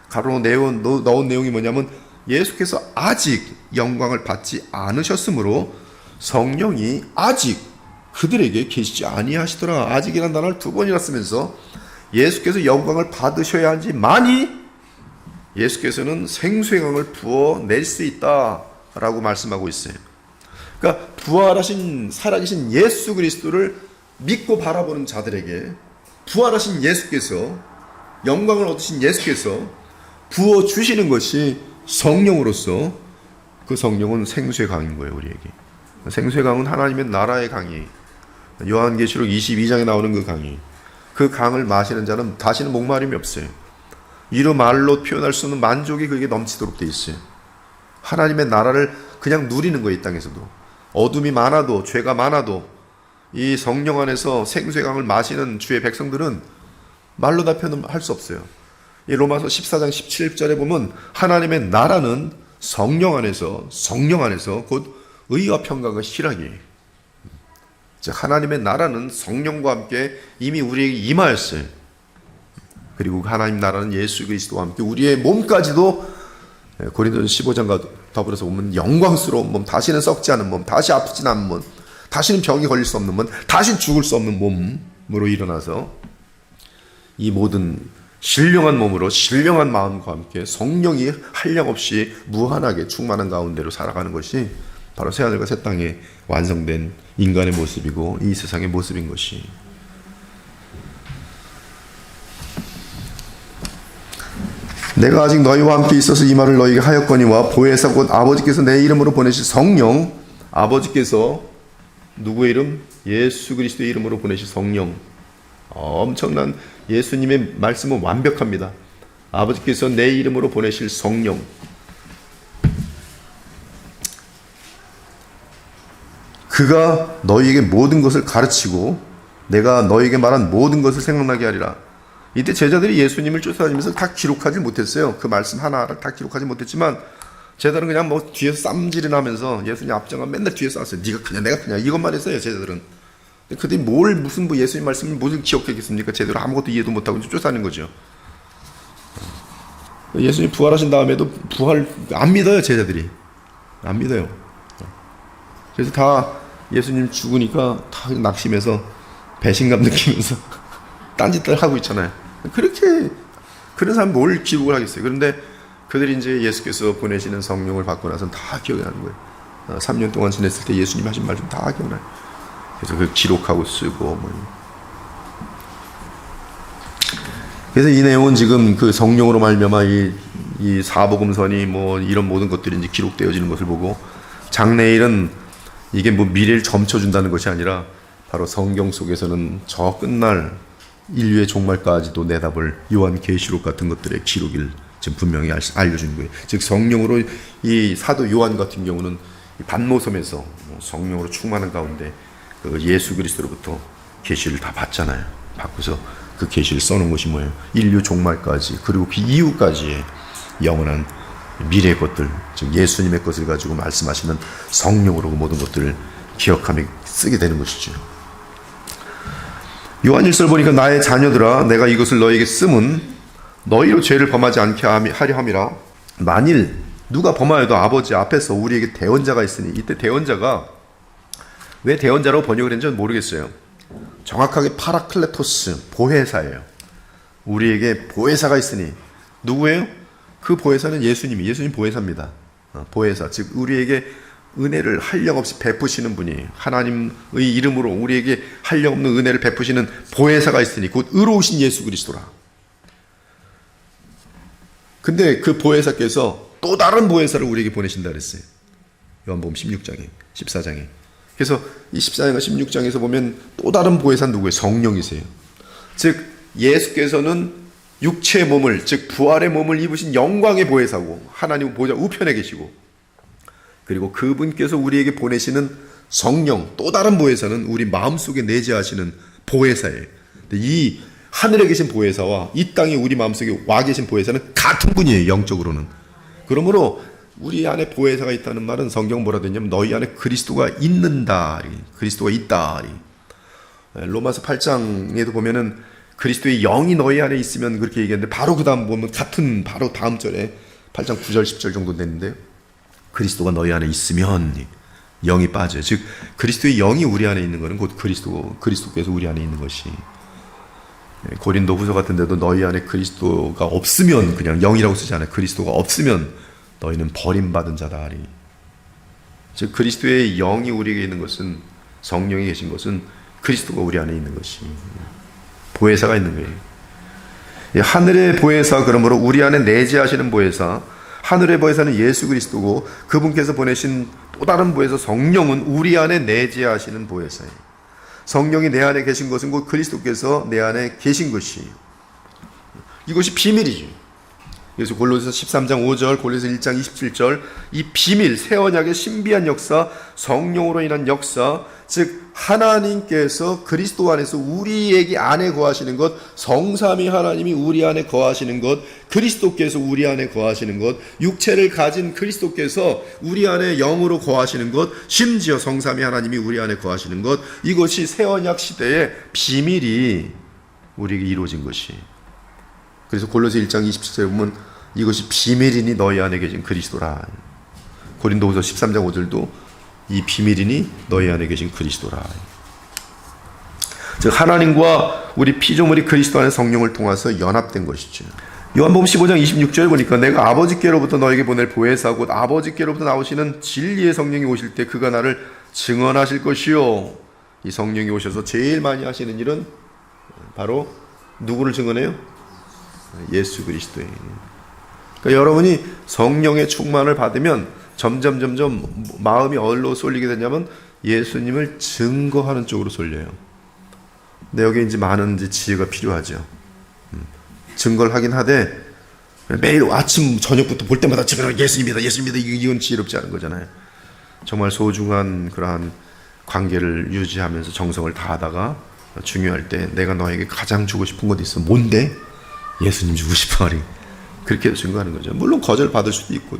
Speaker 1: 가로로 넣은 내용이 뭐냐면, 예수께서 아직 영광을 받지 않으셨으므로 성령이 아직 그들에게 계시지 아니하시더라. 아직이라는 단어를 2번이나 쓰면서 예수께서 영광을 받으셔야 하지만이 예수께서는 생수의 강을 부어낼 수 있다라고 말씀하고 있어요. 그러니까 부활하신 살아계신 예수 그리스도를 믿고 바라보는 자들에게 부활하신 예수께서, 영광을 얻으신 예수께서 부어주시는 것이 성령으로서, 그 성령은 생수의 강인 거예요. 우리에게 생수의 강은 하나님의 나라의 강이, 요한계시록 22장에 나오는 그 강이, 그 강을 마시는 자는 다시는 목마름이 없어요. 이루 말로 표현할 수 없는 만족이 그에게 넘치도록 돼 있어요. 하나님의 나라를 그냥 누리는 거예요. 이 땅에서도 어둠이 많아도, 죄가 많아도 이 성령 안에서 생수의 강을 마시는 주의 백성들은 말로 다 표현할 수 없어요. 이 로마서 14장 17절에 보면 하나님의 나라는 성령 안에서 곧 의와 평강과 희락이에요. 즉 하나님의 나라는 성령과 함께 이미 우리에게 임하였어요. 그리고 하나님 나라는 예수 그리스도와 함께 우리의 몸까지도, 고린도전서 15장과 더불어서 보면 영광스러운 몸, 다시는 썩지 않은 몸, 다시 아프지 않은 몸, 다시는 병이 걸릴 수 없는 몸, 다시는 죽을 수 없는 몸으로 일어나서 이 모든 신령한 몸으로 신령한 마음과 함께 성령이 한량없이 무한하게 충만한 가운데로 살아가는 것이 바로 새하늘과 새 땅에 완성된 인간의 모습이고 이 세상의 모습인 것이. 내가 아직 너희와 함께 있어서 이 말을 너희에게 하였거니와 보혜사 곧 아버지께서 내 이름으로 보내실 성령, 아버지께서 누구의 이름? 예수 그리스도의 이름으로 보내실 성령. 엄청난 예수님의 말씀은 완벽합니다. 아버지께서 내 이름으로 보내실 성령. 그가 너희에게 모든 것을 가르치고 내가 너희에게 말한 모든 것을 생각나게 하리라. 이때 제자들이 예수님을 쫓아다니면서 다 기록하지 못했어요. 그 말씀 하나를 다 기록하지 못했지만 제자들은 그냥 뒤에서 쌈질을 하면서 예수님 앞장가 맨날 뒤에서 왔어요. 네가 크냐 내가 크냐 이것만 했어요. 제자들은 그들이 무슨 예수님 말씀을 무슨 기억했겠습니까? 제대로 아무것도 이해도 못하고 쫓아다니는 거죠. 예수님 부활하신 다음에도 부활 안 믿어요, 제자들이. 안 믿어요. 그래서 다 예수님 죽으니까 다 낙심해서 배신감 느끼면서 딴짓들 하고 있잖아요. 그렇게 그런 사람 뭘 기록을 하겠어요. 그런데 그들이 이제 예수께서 보내시는 성령을 받고 나서는 다 기억이 나는 거예요. 3년 동안 지냈을 때 예수님 하신 말 좀 다 기억나요. 그래서 그 기록하고 쓰고 그래서 이 내용은 지금 그 성령으로 말미암아 이 사복음서니 이런 모든 것들이 이제 기록되어지는 것을 보고 장래일은 이게 미래를 점쳐준다는 것이 아니라 바로 성경 속에서는 저 끝날 인류의 종말까지도 내다볼 요한계시록 같은 것들의 기록을 지금 분명히 알려주는 거예요. 즉 성령으로 이 사도 요한 같은 경우는 반모섬에서 성령으로 충만한 가운데 그 예수 그리스도로부터 계시를 다 받잖아요. 받고서 그 계시를 써놓은 것이 뭐예요? 인류 종말까지 그리고 그 이후까지의 영원한 미래의 것들, 즉 예수님의 것을 가지고 말씀하시는 성령으로 그 모든 것들을 기억하며 쓰게 되는 것이죠. 요한일서를 보니까 나의 자녀들아 내가 이것을 너에게 쓰면 너희로 죄를 범하지 않게 하려 함이라. 만일 누가 범하여도 아버지 앞에서 우리에게 대언자가 있으니, 이때 대언자가 왜 대언자라고 번역을 했는지 모르겠어요. 정확하게 파라클레토스, 보혜사예요. 우리에게 보혜사가 있으니 누구예요? 그 보혜사는 예수님 보혜사입니다. 보혜사, 즉 우리에게 은혜를 한량없이 베푸시는 분이, 하나님의 이름으로 우리에게 한량없는 은혜를 베푸시는 보혜사가 있으니 곧 의로우신 예수 그리스도라. 근데 그 보혜사께서 또 다른 보혜사를 우리에게 보내신다 그랬어요. 요한복음 16장에 14장에. 그래서 이 14장과 16장에서 보면 또 다른 보혜사는 누구예요? 성령이세요. 즉 예수께서는 육체의 몸을, 즉 부활의 몸을 입으신 영광의 보혜사고 하나님 보좌 우편에 계시고, 그리고 그분께서 우리에게 보내시는 성령, 또 다른 보혜사는 우리 마음속에 내재하시는 보혜사예요. 이 하늘에 계신 보혜사와 이 땅에 우리 마음속에 와 계신 보혜사는 같은 분이에요, 영적으로는. 그러므로 우리 안에 보혜사가 있다는 말은 성경 뭐라 되냐면 너희 안에 그리스도가 있는다, 그리스도가 있다. 로마서 8장에도 보면은 그리스도의 영이 너희 안에 있으면 그렇게 얘기했는데, 바로 그 다음 보면 같은 바로 다음 절에 8장 9절 10절 정도 됐는데요, 그리스도가 너희 안에 있으면 영이 빠져요. 즉 그리스도의 영이 우리 안에 있는 것은 곧 그리스도께서 우리 안에 있는 것이. 고린도 후서 같은 데도 너희 안에 그리스도가 없으면, 그냥 영이라고 쓰지 않아요. 그리스도가 없으면 너희는 버림받은 자다. 즉 그리스도의 영이 우리에게 있는 것은, 성령이 계신 것은 그리스도가 우리 안에 있는 것이, 보혜사가 있는 거예요. 하늘의 보혜사, 그러므로 우리 안에 내재하시는 보혜사, 하늘의 보혜사는 예수 그리스도고 그분께서 보내신 또 다른 보혜사 성령은 우리 안에 내재하시는 보혜사예요. 성령이 내 안에 계신 것은 곧 그리스도께서 내 안에 계신 것이에요. 이것이 비밀이죠. 그래서 골로새서 13장 5절, 골로새서 1장 27절, 이 비밀, 새 언약의 신비한 역사, 성령으로 인한 역사, 즉 하나님께서 그리스도 안에서 우리에게 안에 거하시는 것, 성삼위 하나님이 우리 안에 거하시는 것, 그리스도께서 우리 안에 거하시는 것, 육체를 가진 그리스도께서 우리 안에 영으로 거하시는 것, 심지어 성삼위 하나님이 우리 안에 거하시는 것, 이것이 새 언약 시대의 비밀이 우리에게 이루어진 것이. 그래서 골로새 1장 27절에 보면 이것이 비밀이니 너희 안에 계신 그리스도라. 고린도후서 13장 5절도 이 비밀이니 너희 안에 계신 그리스도라. 즉 하나님과 우리 피조물이 그리스도 안에 성령을 통해서 연합된 것이죠. 요한복음 15장 26절 보니까 내가 아버지께로부터 너에게 보낼 보혜사 곧 아버지께로부터 나오시는 진리의 성령이 오실 때 그가 나를 증언하실 것이요. 이 성령이 오셔서 제일 많이 하시는 일은 바로 누구를 증언해요? 예수 그리스도예요. 그러니까 여러분이 성령의 충만을 받으면 점점 마음이 어디로 쏠리게 되냐면 예수님을 증거하는 쪽으로 쏠려요. 근데 여기 이제 많은 지혜가 필요하죠. 증거를 하긴 하되 매일 아침 저녁부터 볼 때마다 예수님이다 이건 지혜롭지 않은 거잖아요. 정말 소중한 그러한 관계를 유지하면서 정성을 다하다가 중요할 때 내가 너에게 가장 주고 싶은 것이 있어. 뭔데? 예수님 주고 싶어. 그렇게 증거하는 거죠. 물론 거절 받을 수도 있고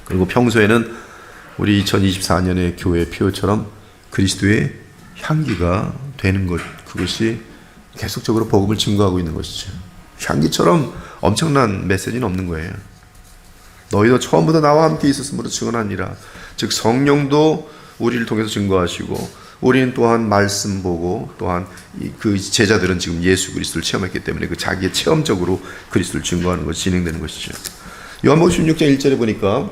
Speaker 1: 그리고 평소에는 우리 2024년의 교회 표처럼 그리스도의 향기가 되는 것, 그것이 계속적으로 복음을 증거하고 있는 것이죠. 향기처럼 엄청난 메시지는 없는 거예요. 너희도 처음부터 나와 함께 있었으므로 증언하니라. 즉 성령도 우리를 통해서 증거하시고, 우리는 또한 말씀 보고, 또한 그 제자들은 지금 예수 그리스도를 체험했기 때문에 그 자기의 체험적으로 그리스도를 증거하는 것이 진행되는 것이죠. 요한복음 16장 1절에 보니까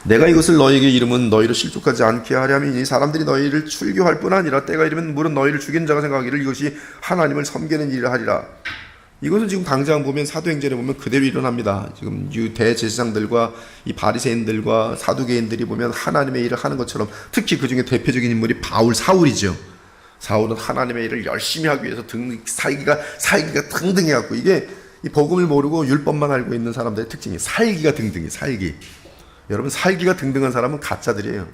Speaker 1: 내가 이것을 너희에게 이름은 너희를 실족하지 않게 하려 함이니 사람들이 너희를 출교할 뿐 아니라 때가 이르면 물은 너희를 죽이는 자가 생각하기를 이것이 하나님을 섬기는 일이라 하리라. 이것은 지금 당장 보면 사도행전에 보면 그대로 일어납니다. 지금 이 대제사장들과 이 바리새인들과 사두개인들이 보면 하나님의 일을 하는 것처럼, 특히 그 중에 대표적인 인물이 사울이죠. 사울은 하나님의 일을 열심히 하기 위해서 살기가 등등해갖고, 이게 이 복음을 모르고 율법만 알고 있는 사람들의 특징이 살기가 등등해. 살기. 여러분, 살기가 등등한 사람은 가짜들이에요.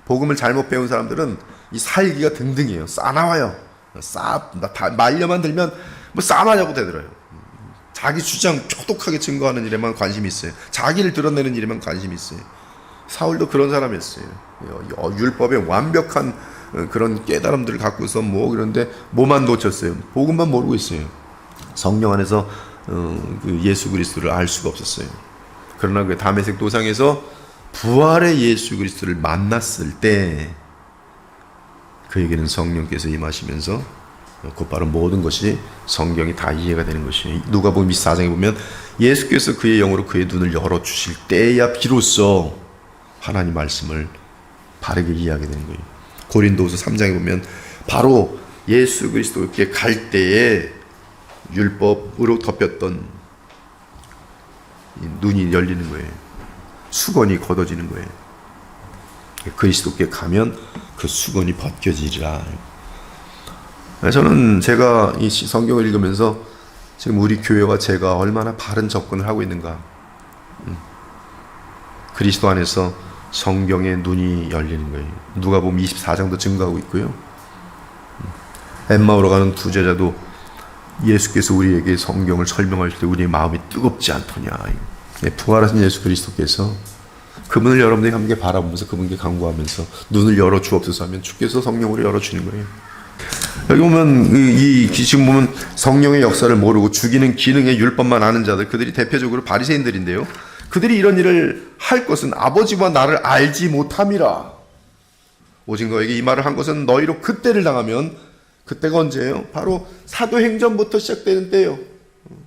Speaker 1: 복음을 잘못 배운 사람들은 이 살기가 등등해요. 싸나와요. 말려만 들면 뭐 싸나냐고 대들어요. 자기 주장 표독하게 증거하는 일에만 관심이 있어요. 자기를 드러내는 일에만 관심이 있어요. 사울도 그런 사람이었어요. 율법의 완벽한 그런 깨달음들을 갖고서 그런데 뭐만 놓쳤어요. 복음만 모르고 있어요. 성령 안에서 그 예수 그리스도를 알 수가 없었어요. 그러나 그 다메섹 도상에서 부활의 예수 그리스도를 만났을 때 그에게는 성령께서 임하시면서 곧바로 모든 것이 성경이 다 이해가 되는 것이에요. 누가복음 24장에 보면 예수께서 그의 영으로 그의 눈을 열어주실 때야 비로소 하나님 말씀을 바르게 이해하게 되는 거예요. 고린도후서 3장에 보면 바로 예수 그리스도께 갈 때에 율법으로 덮였던 눈이 열리는 거예요. 수건이 걷어지는 거예요. 그리스도께 가면 그 수건이 벗겨지리라. 저는 제가 이 성경을 읽으면서 지금 우리 교회와 제가 얼마나 바른 접근을 하고 있는가. 그리스도 안에서 성경의 눈이 열리는 거예요. 누가복음 24장도 증거하고 있고요. 엠마오로 가는 두 제자도 예수께서 우리에게 성경을 설명할 때 우리의 마음이 뜨겁지 않더냐. 부활하신 예수 그리스도께서 그분을 여러분들이 함께 바라보면서 그분께 간구하면서 눈을 열어 주옵소서 하면 주께서 성령으로 열어주는 거예요. 여기 보면 지금 보면 성령의 역사를 모르고 죽이는 기능의 율법만 아는 자들, 그들이 대표적으로 바리새인들인데요. 그들이 이런 일을 할 것은 아버지와 나를 알지 못함이라. 오직 너에게 이 말을 한 것은 너희로 그때를 당하면, 그때가 언제예요? 바로 사도행전부터 시작되는 때예요.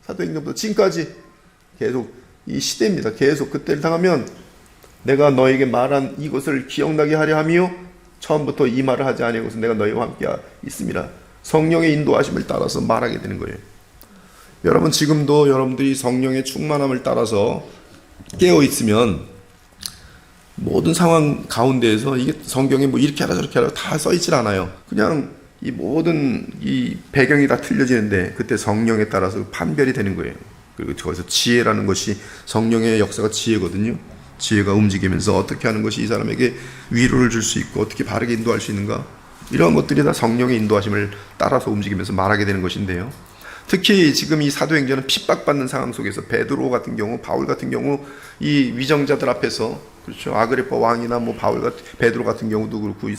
Speaker 1: 사도행전부터 지금까지 계속 이 시대입니다. 계속 그때를 당하면 내가 너에게 말한 이것을 기억나게 하려 함이요 처음부터 이 말을 하지 아니하고서 내가 너희와 함께 있음이라. 성령의 인도하심을 따라서 말하게 되는 거예요. 여러분, 지금도 여러분들이 성령의 충만함을 따라서 깨어 있으면 모든 상황 가운데에서 이게 성경에 뭐 이렇게 하라 저렇게 하라 다 써 있질 않아요. 그냥 이 모든 이 배경이 다 틀려지는데 그때 성령에 따라서 판별이 되는 거예요. 그리고 거기서 지혜라는 것이, 성령의 역사가 지혜거든요. 지혜가 움직이면서 어떻게 하는 것이 이 사람에게 위로를 줄 수 있고 어떻게 바르게 인도할 수 있는가, 이런 것들이 다 성령의 인도하심을 따라서 움직이면서 말하게 되는 것인데요. 특히 지금 이 사도행전은 핍박받는 상황 속에서 베드로 같은 경우, 바울 같은 경우 이 위정자들 앞에서, 그렇죠, 아그리파 왕이나 베드로 같은 경우도 그렇고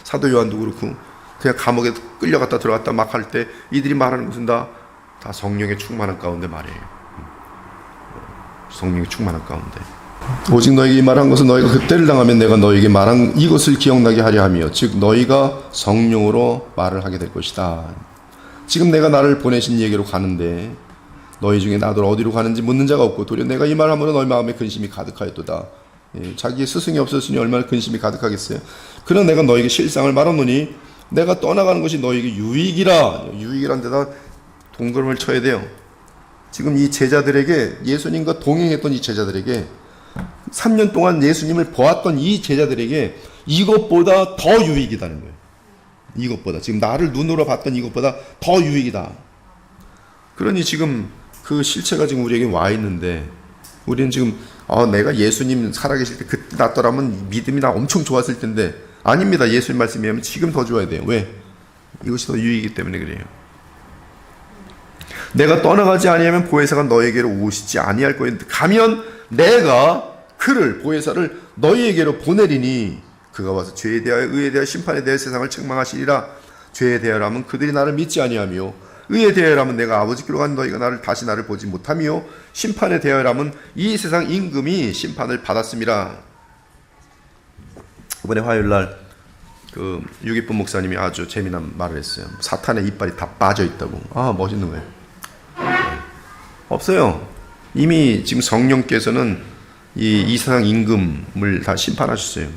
Speaker 1: 사도 요한도 그렇고 그냥 감옥에 끌려갔다 들어갔다 막 할 때 이들이 말하는 것은 다 성령의 충만한 가운데 말이에요. 성령의 충만한 가운데. 오직 너에게 말한 것은 너희가 그때를 당하면 내가 너에게 말한 이것을 기억나게 하려 하며, 즉 너희가 성령으로 말을 하게 될 것이다. 지금 내가 나를 보내신 얘기로 가는데 너희 중에 나도 어디로 가는지 묻는 자가 없고 도리어 내가 이 말함으로 너희 마음에 근심이 가득하였도다. 자기의 스승이 없었으니 얼마나 근심이 가득하겠어요. 그러나 내가 너에게 실상을 말하노니 내가 떠나가는 것이 너에게 유익이라. 유익이란 데다 동그라미를 쳐야 돼요. 지금 이 제자들에게, 예수님과 동행했던 이 제자들에게, 3년 동안 예수님을 보았던 이 제자들에게 이것보다 더 유익이다는 거예요. 이것보다, 지금 나를 눈으로 봤던 이것보다 더 유익이다. 그러니 지금 그 실체가 지금 우리에게 와 있는데, 우리는 지금 내가 예수님 살아계실 때 그때 낫더라면 믿음이 나 엄청 좋았을 텐데, 아닙니다. 예수님 말씀이면 지금 더 좋아야 돼요. 왜? 이것이 더 유익이기 때문에 그래요. 내가 떠나가지 아니하면 보혜사가 너에게로 오시지 아니할 거인데 가면 내가 그를, 보혜사를 너희에게로 보내리니 그가 와서 죄에 대하여 의에 대하여 심판에 대하여 세상을 책망하시리라. 죄에 대하여라면 그들이 나를 믿지 아니하며 의에 대하여라면 내가 아버지께로 간 너희가 다시 나를 보지 못하며 심판에 대하여라면 이 세상 임금이 심판을 받았음이라. 이번에 화요일날 그 유기쁨 목사님이 아주 재미난 말을 했어요. 사탄의 이빨이 다 빠져 있다고. 아, 멋있는 거예요. 없어요. 이미 지금 성령께서는 이 세상 임금을 다 심판하셨어요.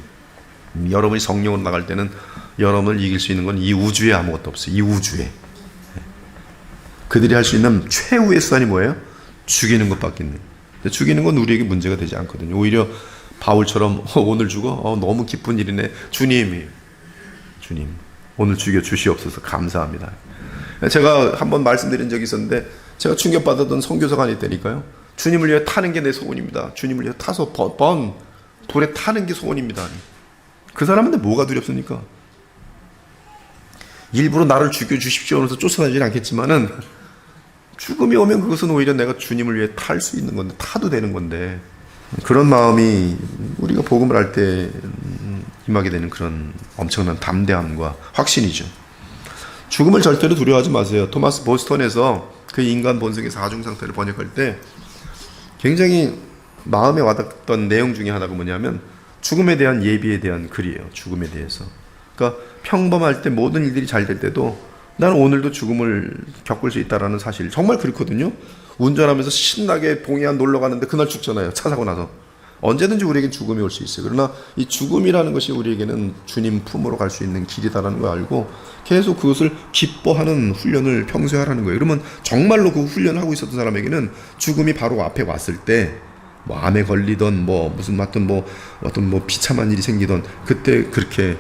Speaker 1: 여러분이 성령으로 나갈 때는 여러분을 이길 수 있는 건 이 우주에 아무것도 없어요. 이 우주에. 그들이 할 수 있는 최후의 수단이 뭐예요? 죽이는 것밖에 없네요. 죽이는 건 우리에게 문제가 되지 않거든요. 오히려 바울처럼 오늘 죽어? 너무 기쁜 일이네. 주님 오늘 죽여 주시옵소서. 감사합니다. 제가 한번 말씀드린 적이 있었는데 제가 충격받았던 선교사가 하나 있다니까요. 주님을 위해 타는 게 내 소원입니다. 주님을 위해 타서 불에 타는 게 소원입니다. 그 사람한테 뭐가 두렵습니까? 일부러 나를 죽여주십시오 하면서 쫓아다니진 않겠지만은 죽음이 오면 그것은 오히려 내가 주님을 위해 탈 수 있는 건데, 타도 되는 건데, 그런 마음이 우리가 복음을 할 때 임하게 되는 그런 엄청난 담대함과 확신이죠. 죽음을 절대로 두려워하지 마세요. 토마스 보스턴에서 그 인간 본성의 사중 상태를 번역할 때 굉장히 마음에 와닿던 내용 중에 하나가 뭐냐면 죽음에 대한 예비에 대한 글이에요. 죽음에 대해서. 그러니까 평범할 때 모든 일들이 잘 될 때도 나는 오늘도 죽음을 겪을 수 있다라는 사실, 정말 그렇거든요. 운전하면서 신나게 동해안 놀러 가는데 그날 죽잖아요. 차 사고 나서. 언제든지 우리에겐 죽음이 올 수 있어요. 그러나 이 죽음이라는 것이 우리에게는 주님 품으로 갈 수 있는 길이다라는 걸 알고 계속 그것을 기뻐하는 훈련을 평소에 하라는 거예요. 그러면 정말로 그 훈련을 하고 있었던 사람에게는 죽음이 바로 앞에 왔을 때 뭐 암에 걸리던 무슨 어떤 비참한 일이 생기던 그때 그렇게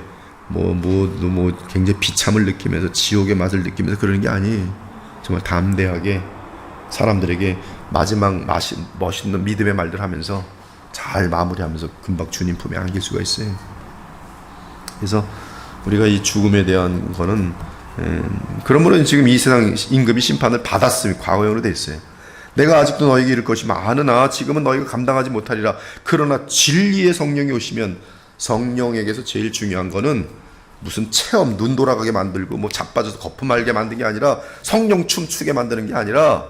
Speaker 1: 굉장히 비참을 느끼면서 지옥의 맛을 느끼면서 그러는 게 아니, 정말 담대하게 사람들에게 마지막 멋있는 믿음의 말들 하면서 잘 마무리하면서 금방 주님 품에 안길 수가 있어요. 그래서 우리가 이 죽음에 대한 거는 그러므로 지금 이 세상 임금이 심판을 받았으면 과거형으로 돼 있어요. 내가 아직도 너에게 이를 것이 많으나 지금은 너희가 감당하지 못하리라. 그러나 진리의 성령이 오시면, 성령에게서 제일 중요한 거는 무슨 체험, 눈 돌아가게 만들고 자빠져서 거품 말게 만드는 게 아니라, 성령 춤추게 만드는 게 아니라,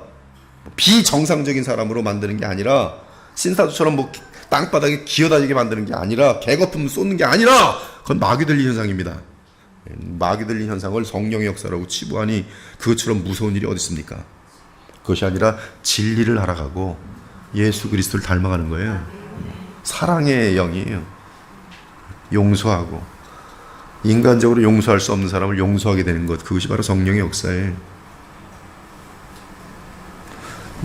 Speaker 1: 비정상적인 사람으로 만드는 게 아니라, 신사도처럼 땅바닥에 기어다니게 만드는 게 아니라, 개거품 쏟는 게 아니라, 그건 마귀 들린 현상입니다. 마귀 들린 현상을 성령의 역사라고 치부하니 그것처럼 무서운 일이 어디 있습니까? 그것이 아니라 진리를 알아가고 예수 그리스도를 닮아가는 거예요. 사랑의 영이에요. 용서하고, 인간적으로 용서할 수 없는 사람을 용서하게 되는 것, 그것이 바로 성령의 역사예요.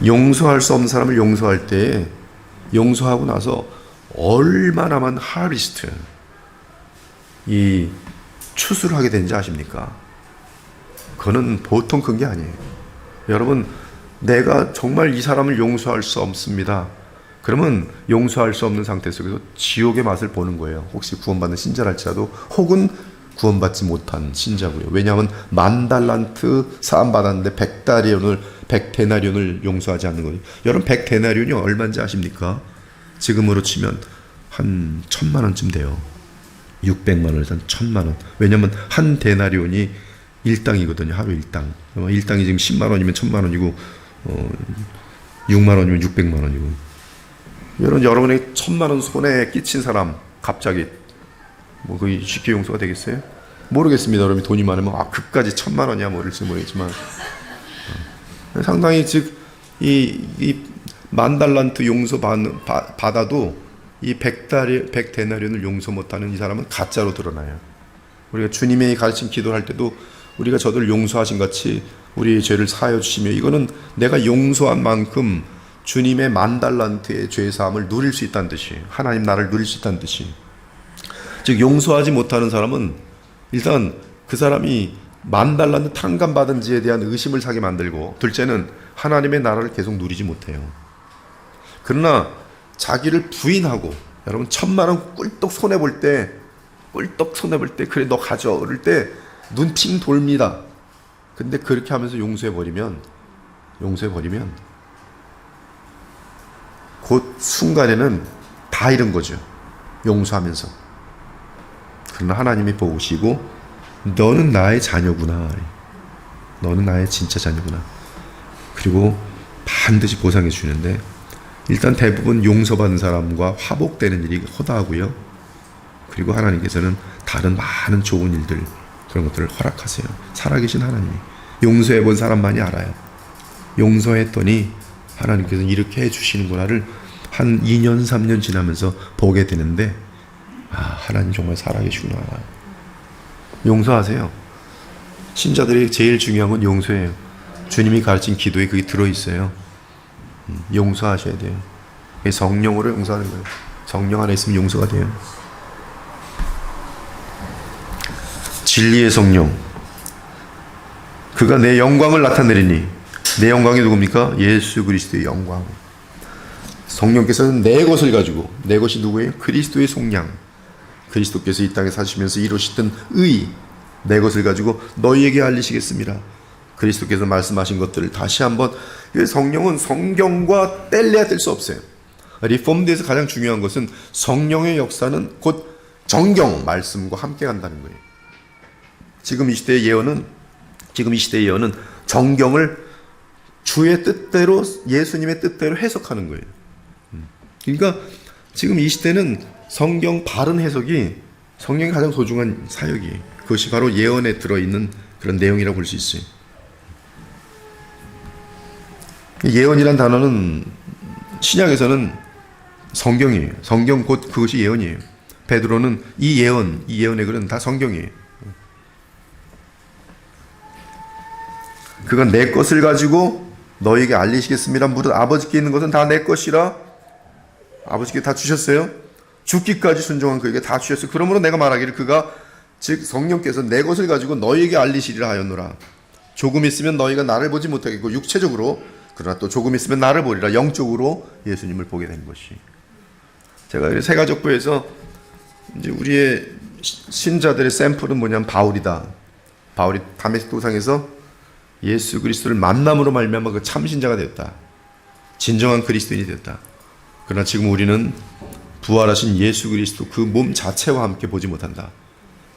Speaker 1: 용서할 수 없는 사람을 용서할 때, 용서하고 나서 얼마나만 하리스트, 이 추수를 하게 되는지 아십니까? 그거는 보통 큰 게 아니에요. 여러분, 내가 정말 이 사람을 용서할 수 없습니다. 그러면 용서할 수 없는 상태 속에서 지옥의 맛을 보는 거예요. 혹시 구원받는 신자랄지라도, 혹은 구원받지 못한 신자고요. 왜냐하면 10,000달란트 사함받았는데 100데나리온을 용서하지 않는 거예요. 여러분, 100데나리온이 얼마인지 아십니까? 지금으로 치면 한 1,000,000원쯤 돼요. 600만 원에서 한 1,000만 원. 왜냐하면 한 데나리온이 1당이거든요. 하루 1당. 1당이 지금 10만 원이면 1,000만 원이고, 6만 원이면 600만 원이고. 여러분에게 1,000만 원 손에 끼친 사람, 갑자기 그게 쉽게 용서가 되겠어요? 모르겠습니다. 여러분이 돈이 많으면 그까지 1,000만 원이야 모를지 모르겠지만, 상당히 즉 이 10,000달란트 용서 받아도 이 100데나리온을 용서 못하는 이 사람은 가짜로 드러나요. 우리가 주님의 가르침 기도를 할 때도 우리가 저들 용서하신 같이 우리의 죄를 사하여 주시며, 이거는 내가 용서한 만큼 주님의 10,000달란트의 죄사함을 누릴 수 있다는 뜻이에요. 하나님 나라를 누릴 수 있다는 뜻이에요. 즉 용서하지 못하는 사람은 일단 그 사람이 10,000달란트 탕감받은 지에 대한 의심을 사게 만들고, 둘째는 하나님의 나라를 계속 누리지 못해요. 그러나 자기를 부인하고, 여러분 1,000만 원 꿀떡 손해볼 때 그래 너 가져 그럴 때 눈팅 돌립니다. 근데 그렇게 하면서 용서해버리면 곧 순간에는 다 잃은 거죠. 용서하면서. 그러나 하나님이 보시고 너는 나의 자녀구나. 너는 나의 진짜 자녀구나. 그리고 반드시 보상해 주는데, 일단 대부분 용서받은 사람과 화복되는 일이 허다하고요. 그리고 하나님께서는 다른 많은 좋은 일들, 그런 것들을 허락하세요. 살아계신 하나님이. 용서해 본 사람만이 알아요. 용서했더니 하나님께서는 이렇게 해주시는구나를 한 2년 3년 지나면서 보게 되는데, 하나님 정말 살아계시구나. 용서하세요. 신자들이 제일 중요한 건 용서예요. 주님이 가르친 기도에 그게 들어있어요. 용서하셔야 돼요. 성령으로 용서하는 거예요. 성령 안에 있으면 용서가 돼요. 진리의 성령, 그가 내 영광을 나타내리니, 내 영광이 누굽니까? 예수 그리스도의 영광. 성령께서는 내 것을 가지고, 내 것이 누구예요? 그리스도의 속량, 그리스도께서 이 땅에 사시면서 이루시던 의, 내 것을 가지고 너희에게 알리시겠습니다. 그리스도께서 말씀하신 것들을 다시 한번, 성령은 성경과 뗄래야 뗄 수 없어요. 리폼드에서 가장 중요한 것은 성령의 역사는 곧 정경, 말씀과 함께 간다는 거예요. 지금 이 시대의 예언은 정경을 주의 뜻대로, 예수님의 뜻대로 해석하는 거예요. 그러니까 지금 이 시대는 성경 바른 해석이 성령의 가장 소중한 사역이에요. 그것이 바로 예언에 들어있는 그런 내용이라고 볼 수 있어요. 예언이란 단어는 신약에서는 성경이에요. 성경 곧 그것이 예언이에요. 베드로는 이 예언의 글은 다 성경이에요. 그가 내 것을 가지고 너에게 알리시겠습니다. 무릇 아버지께 있는 것은 다 내 것이라. 아버지께 다 주셨어요. 죽기까지 순종한 그에게 다 주셨어요. 그러므로 내가 말하기를, 그가 즉 성령께서 내 것을 가지고 너에게 알리시리라 하였노라. 조금 있으면 너희가 나를 보지 못하겠고 육체적으로, 그러나 또 조금 있으면 나를 보리라. 영적으로 예수님을 보게 된 것이. 제가 세가족부에서 이제 우리의 신자들의 샘플은 뭐냐면 바울이다. 바울이 다메섹 도상에서 예수 그리스도를 만남으로 말미암아 그 참신자가 되었다. 진정한 그리스도인이 되었다. 그러나 지금 우리는 부활하신 예수 그리스도 그 몸 자체와 함께 보지 못한다.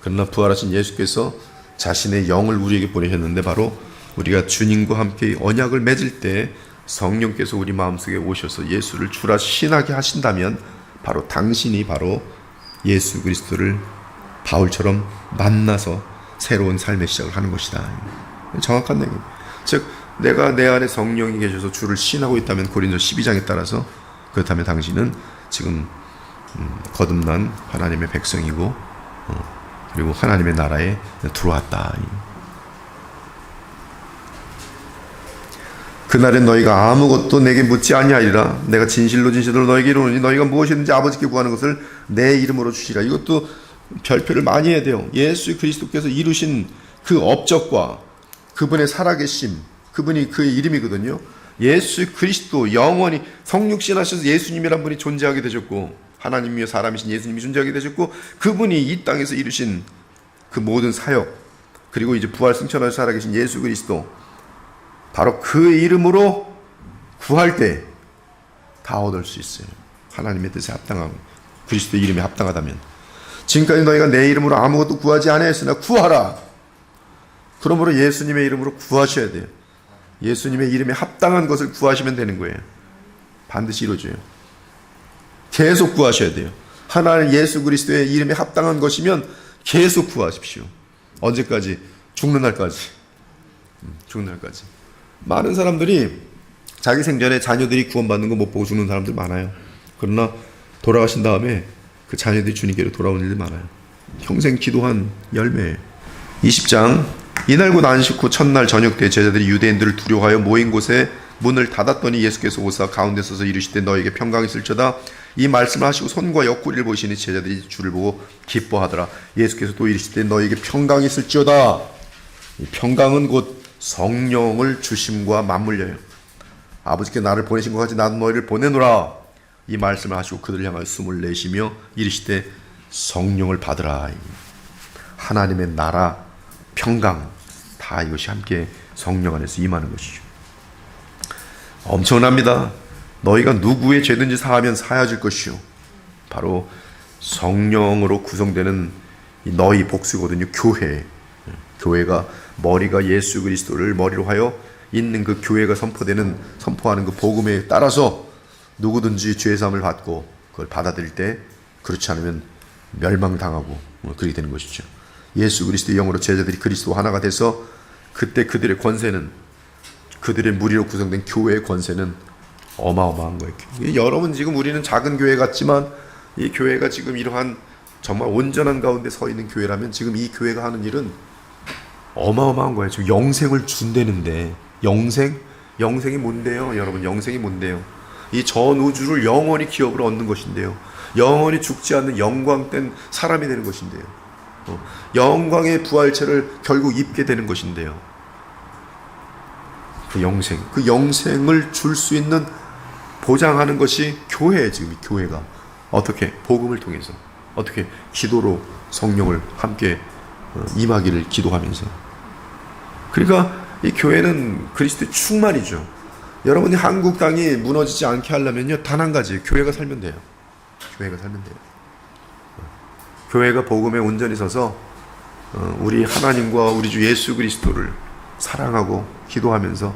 Speaker 1: 그러나 부활하신 예수께서 자신의 영을 우리에게 보내셨는데, 바로 우리가 주님과 함께 언약을 맺을 때 성령께서 우리 마음속에 오셔서 예수를 주라 신하게 하신다면, 바로 당신이 바로 예수 그리스도를 바울처럼 만나서 새로운 삶의 시작을 하는 것이다. 정확한 내용. 즉 내가 내 안에 성령이 계셔서 주를 신하고 있다면, 고린도 12장에 따라서 그렇다면 당신은 지금 거듭난 하나님의 백성이고, 그리고 하나님의 나라에 들어왔다. 그날엔 너희가 아무것도 내게 묻지 아니하리라. 내가 진실로 너에게 이르노니 너희가 무엇이든지 아버지께 구하는 것을 내 이름으로 주시라. 이것도 별표를 많이 해야 돼요. 예수 그리스도께서 이루신 그 업적과 그분의 살아계심, 그분이 그의 이름이거든요. 예수 그리스도, 영원히 성육신 하셔서 예수님이란 분이 존재하게 되셨고, 하나님이며 사람이신 예수님이 존재하게 되셨고, 그분이 이 땅에서 이루신 그 모든 사역, 그리고 이제 부활 승천하셔서 살아계신 예수 그리스도, 바로 그 이름으로 구할 때 다 얻을 수 있어요. 하나님의 뜻에 합당하고 그리스도의 이름에 합당하다면. 지금까지 너희가 내 이름으로 아무것도 구하지 아니하였으나 구하라. 그러므로 예수님의 이름으로 구하셔야 돼요. 예수님의 이름에 합당한 것을 구하시면 되는 거예요. 반드시 이루어져요. 계속 구하셔야 돼요. 하나님 예수 그리스도의 이름에 합당한 것이면 계속 구하십시오. 언제까지? 죽는 날까지. 죽는 날까지. 많은 사람들이 자기 생전에 자녀들이 구원받는 거 못 보고 죽는 사람들 많아요. 그러나 돌아가신 다음에 그 자녀들이 주님께로 돌아오는 일들 많아요. 평생 기도한 열매예요. 20장. 이날 곧 안식 후 첫날 저녁 때 제자들이 유대인들을 두려워하여 모인 곳에 문을 닫았더니 예수께서 오사 가운데 서서 이르시되 너에게 평강이 있을지어다. 이 말씀을 하시고 손과 옆구리를 보시니 제자들이 주를 보고 기뻐하더라. 예수께서 또 이르시되 너에게 평강이 있을지어다. 이 평강은 곧 성령을 주심과 맞물려요. 아버지께 나를 보내신 것 같이 나도 너희를 보내노라. 이 말씀을 하시고 그들을 향하여 숨을 내쉬며 이르시되 성령을 받으라. 하나님의 나라, 평강, 다 이것이 함께 성령 안에서 임하는 것이죠. 엄청납니다. 너희가 누구의 죄든지 사하면 사하질 것이요. 바로 성령으로 구성되는 너희 복수거든요. 교회. 교회가 머리가 예수 그리스도를 머리로 하여 있는 그 교회가 선포하는 그 복음에 따라서 누구든지 죄 사함을 받고 그걸 받아들일 때, 그렇지 않으면 멸망당하고 그렇게 되는 것이죠. 예수 그리스도의 영으로 제자들이 그리스도와 하나가 돼서 그때 그들의 권세는, 그들의 무리로 구성된 교회의 권세는 어마어마한 거예요. 여러분, 지금 우리는 작은 교회 같지만 이 교회가 지금 이러한 정말 온전한 가운데 서 있는 교회라면 지금 이 교회가 하는 일은 어마어마한 거예요. 지금 영생을 준다는데, 영생이 뭔데요? 여러분, 영생이 뭔데요? 이 전 우주를 영원히 기업으로 얻는 것인데요. 영원히 죽지 않는 영광된 사람이 되는 것인데요. 영광의 부활체를 결국 입게 되는 것인데요. 그 영생을 줄 수 있는, 보장하는 것이 교회예요. 지금 이 교회가 어떻게 복음을 통해서, 어떻게 기도로 성령을 함께 임하기를 기도하면서. 그러니까 이 교회는 그리스도의 충만이죠. 여러분이 한국 땅이 무너지지 않게 하려면요, 단 한 가지, 교회가 살면 돼요. 교회가 살면 돼요. 교회가 복음에 온전히 서서 우리 하나님과 우리 주 예수 그리스도를 사랑하고 기도하면서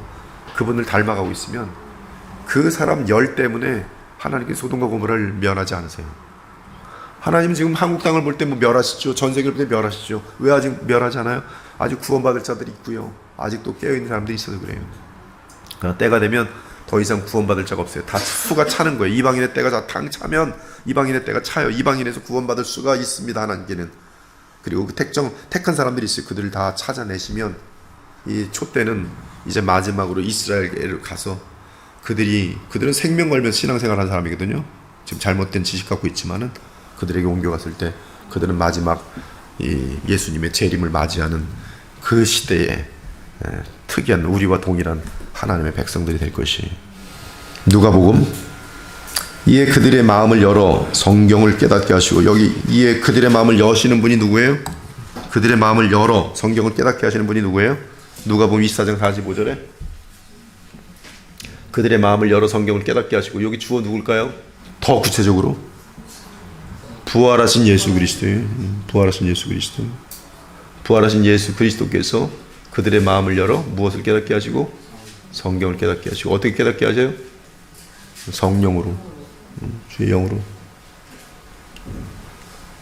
Speaker 1: 그분을 닮아가고 있으면 그 사람 열 때문에 하나님께서 소돔과 고모라를 멸하지 않으세요. 하나님은 지금 한국 땅을 볼 때 뭐 멸하시죠. 전 세계를 볼 때 멸하시죠. 왜 아직 멸하지 않아요? 아직 구원받을 자들이 있고요. 아직도 깨어있는 사람들이 있어서 그래요. 그러니까 때가 되면 더 이상 구원받을 자가 없어요. 다 수가 차는 거예요. 이방인의 때가 다 당 차면 이방인의 때가 차요. 이방인에서 구원받을 수가 있습니다. 하나님께는. 그리고 그 택한 사람들이 있어요. 그들을 다 찾아내시면 이 촛대는 이제 마지막으로 이스라엘에 가서 그들은 생명 걸면서 신앙생활 하는 사람이거든요. 지금 잘못된 지식 갖고 있지만은 그들에게 옮겨갔을 때 그들은 마지막 이 예수님의 재림을 맞이하는 그 시대에 특이한, 우리와 동일한 하나님의 백성들이 될 것이. 누가복음, 이에 그들의 마음을 열어 성경을 깨닫게 하시고, 여기 이에 그들의 마음을 여시는 분이 누구예요? 그들의 마음을 열어 성경을 깨닫게 하시는 분이 누구예요? 누가복음 24장 45절에 그들의 마음을 열어 성경을 깨닫게 하시고, 여기 주어 누굴까요? 더 구체적으로 부활하신 예수 그리스도예요. 부활하신 예수 그리스도. 부활하신 예수 그리스도께서 그들의 마음을 열어 무엇을 깨닫게 하시고? 성경을 깨닫게 하시고. 어떻게 깨닫게 하세요? 성령으로, 주의 영으로.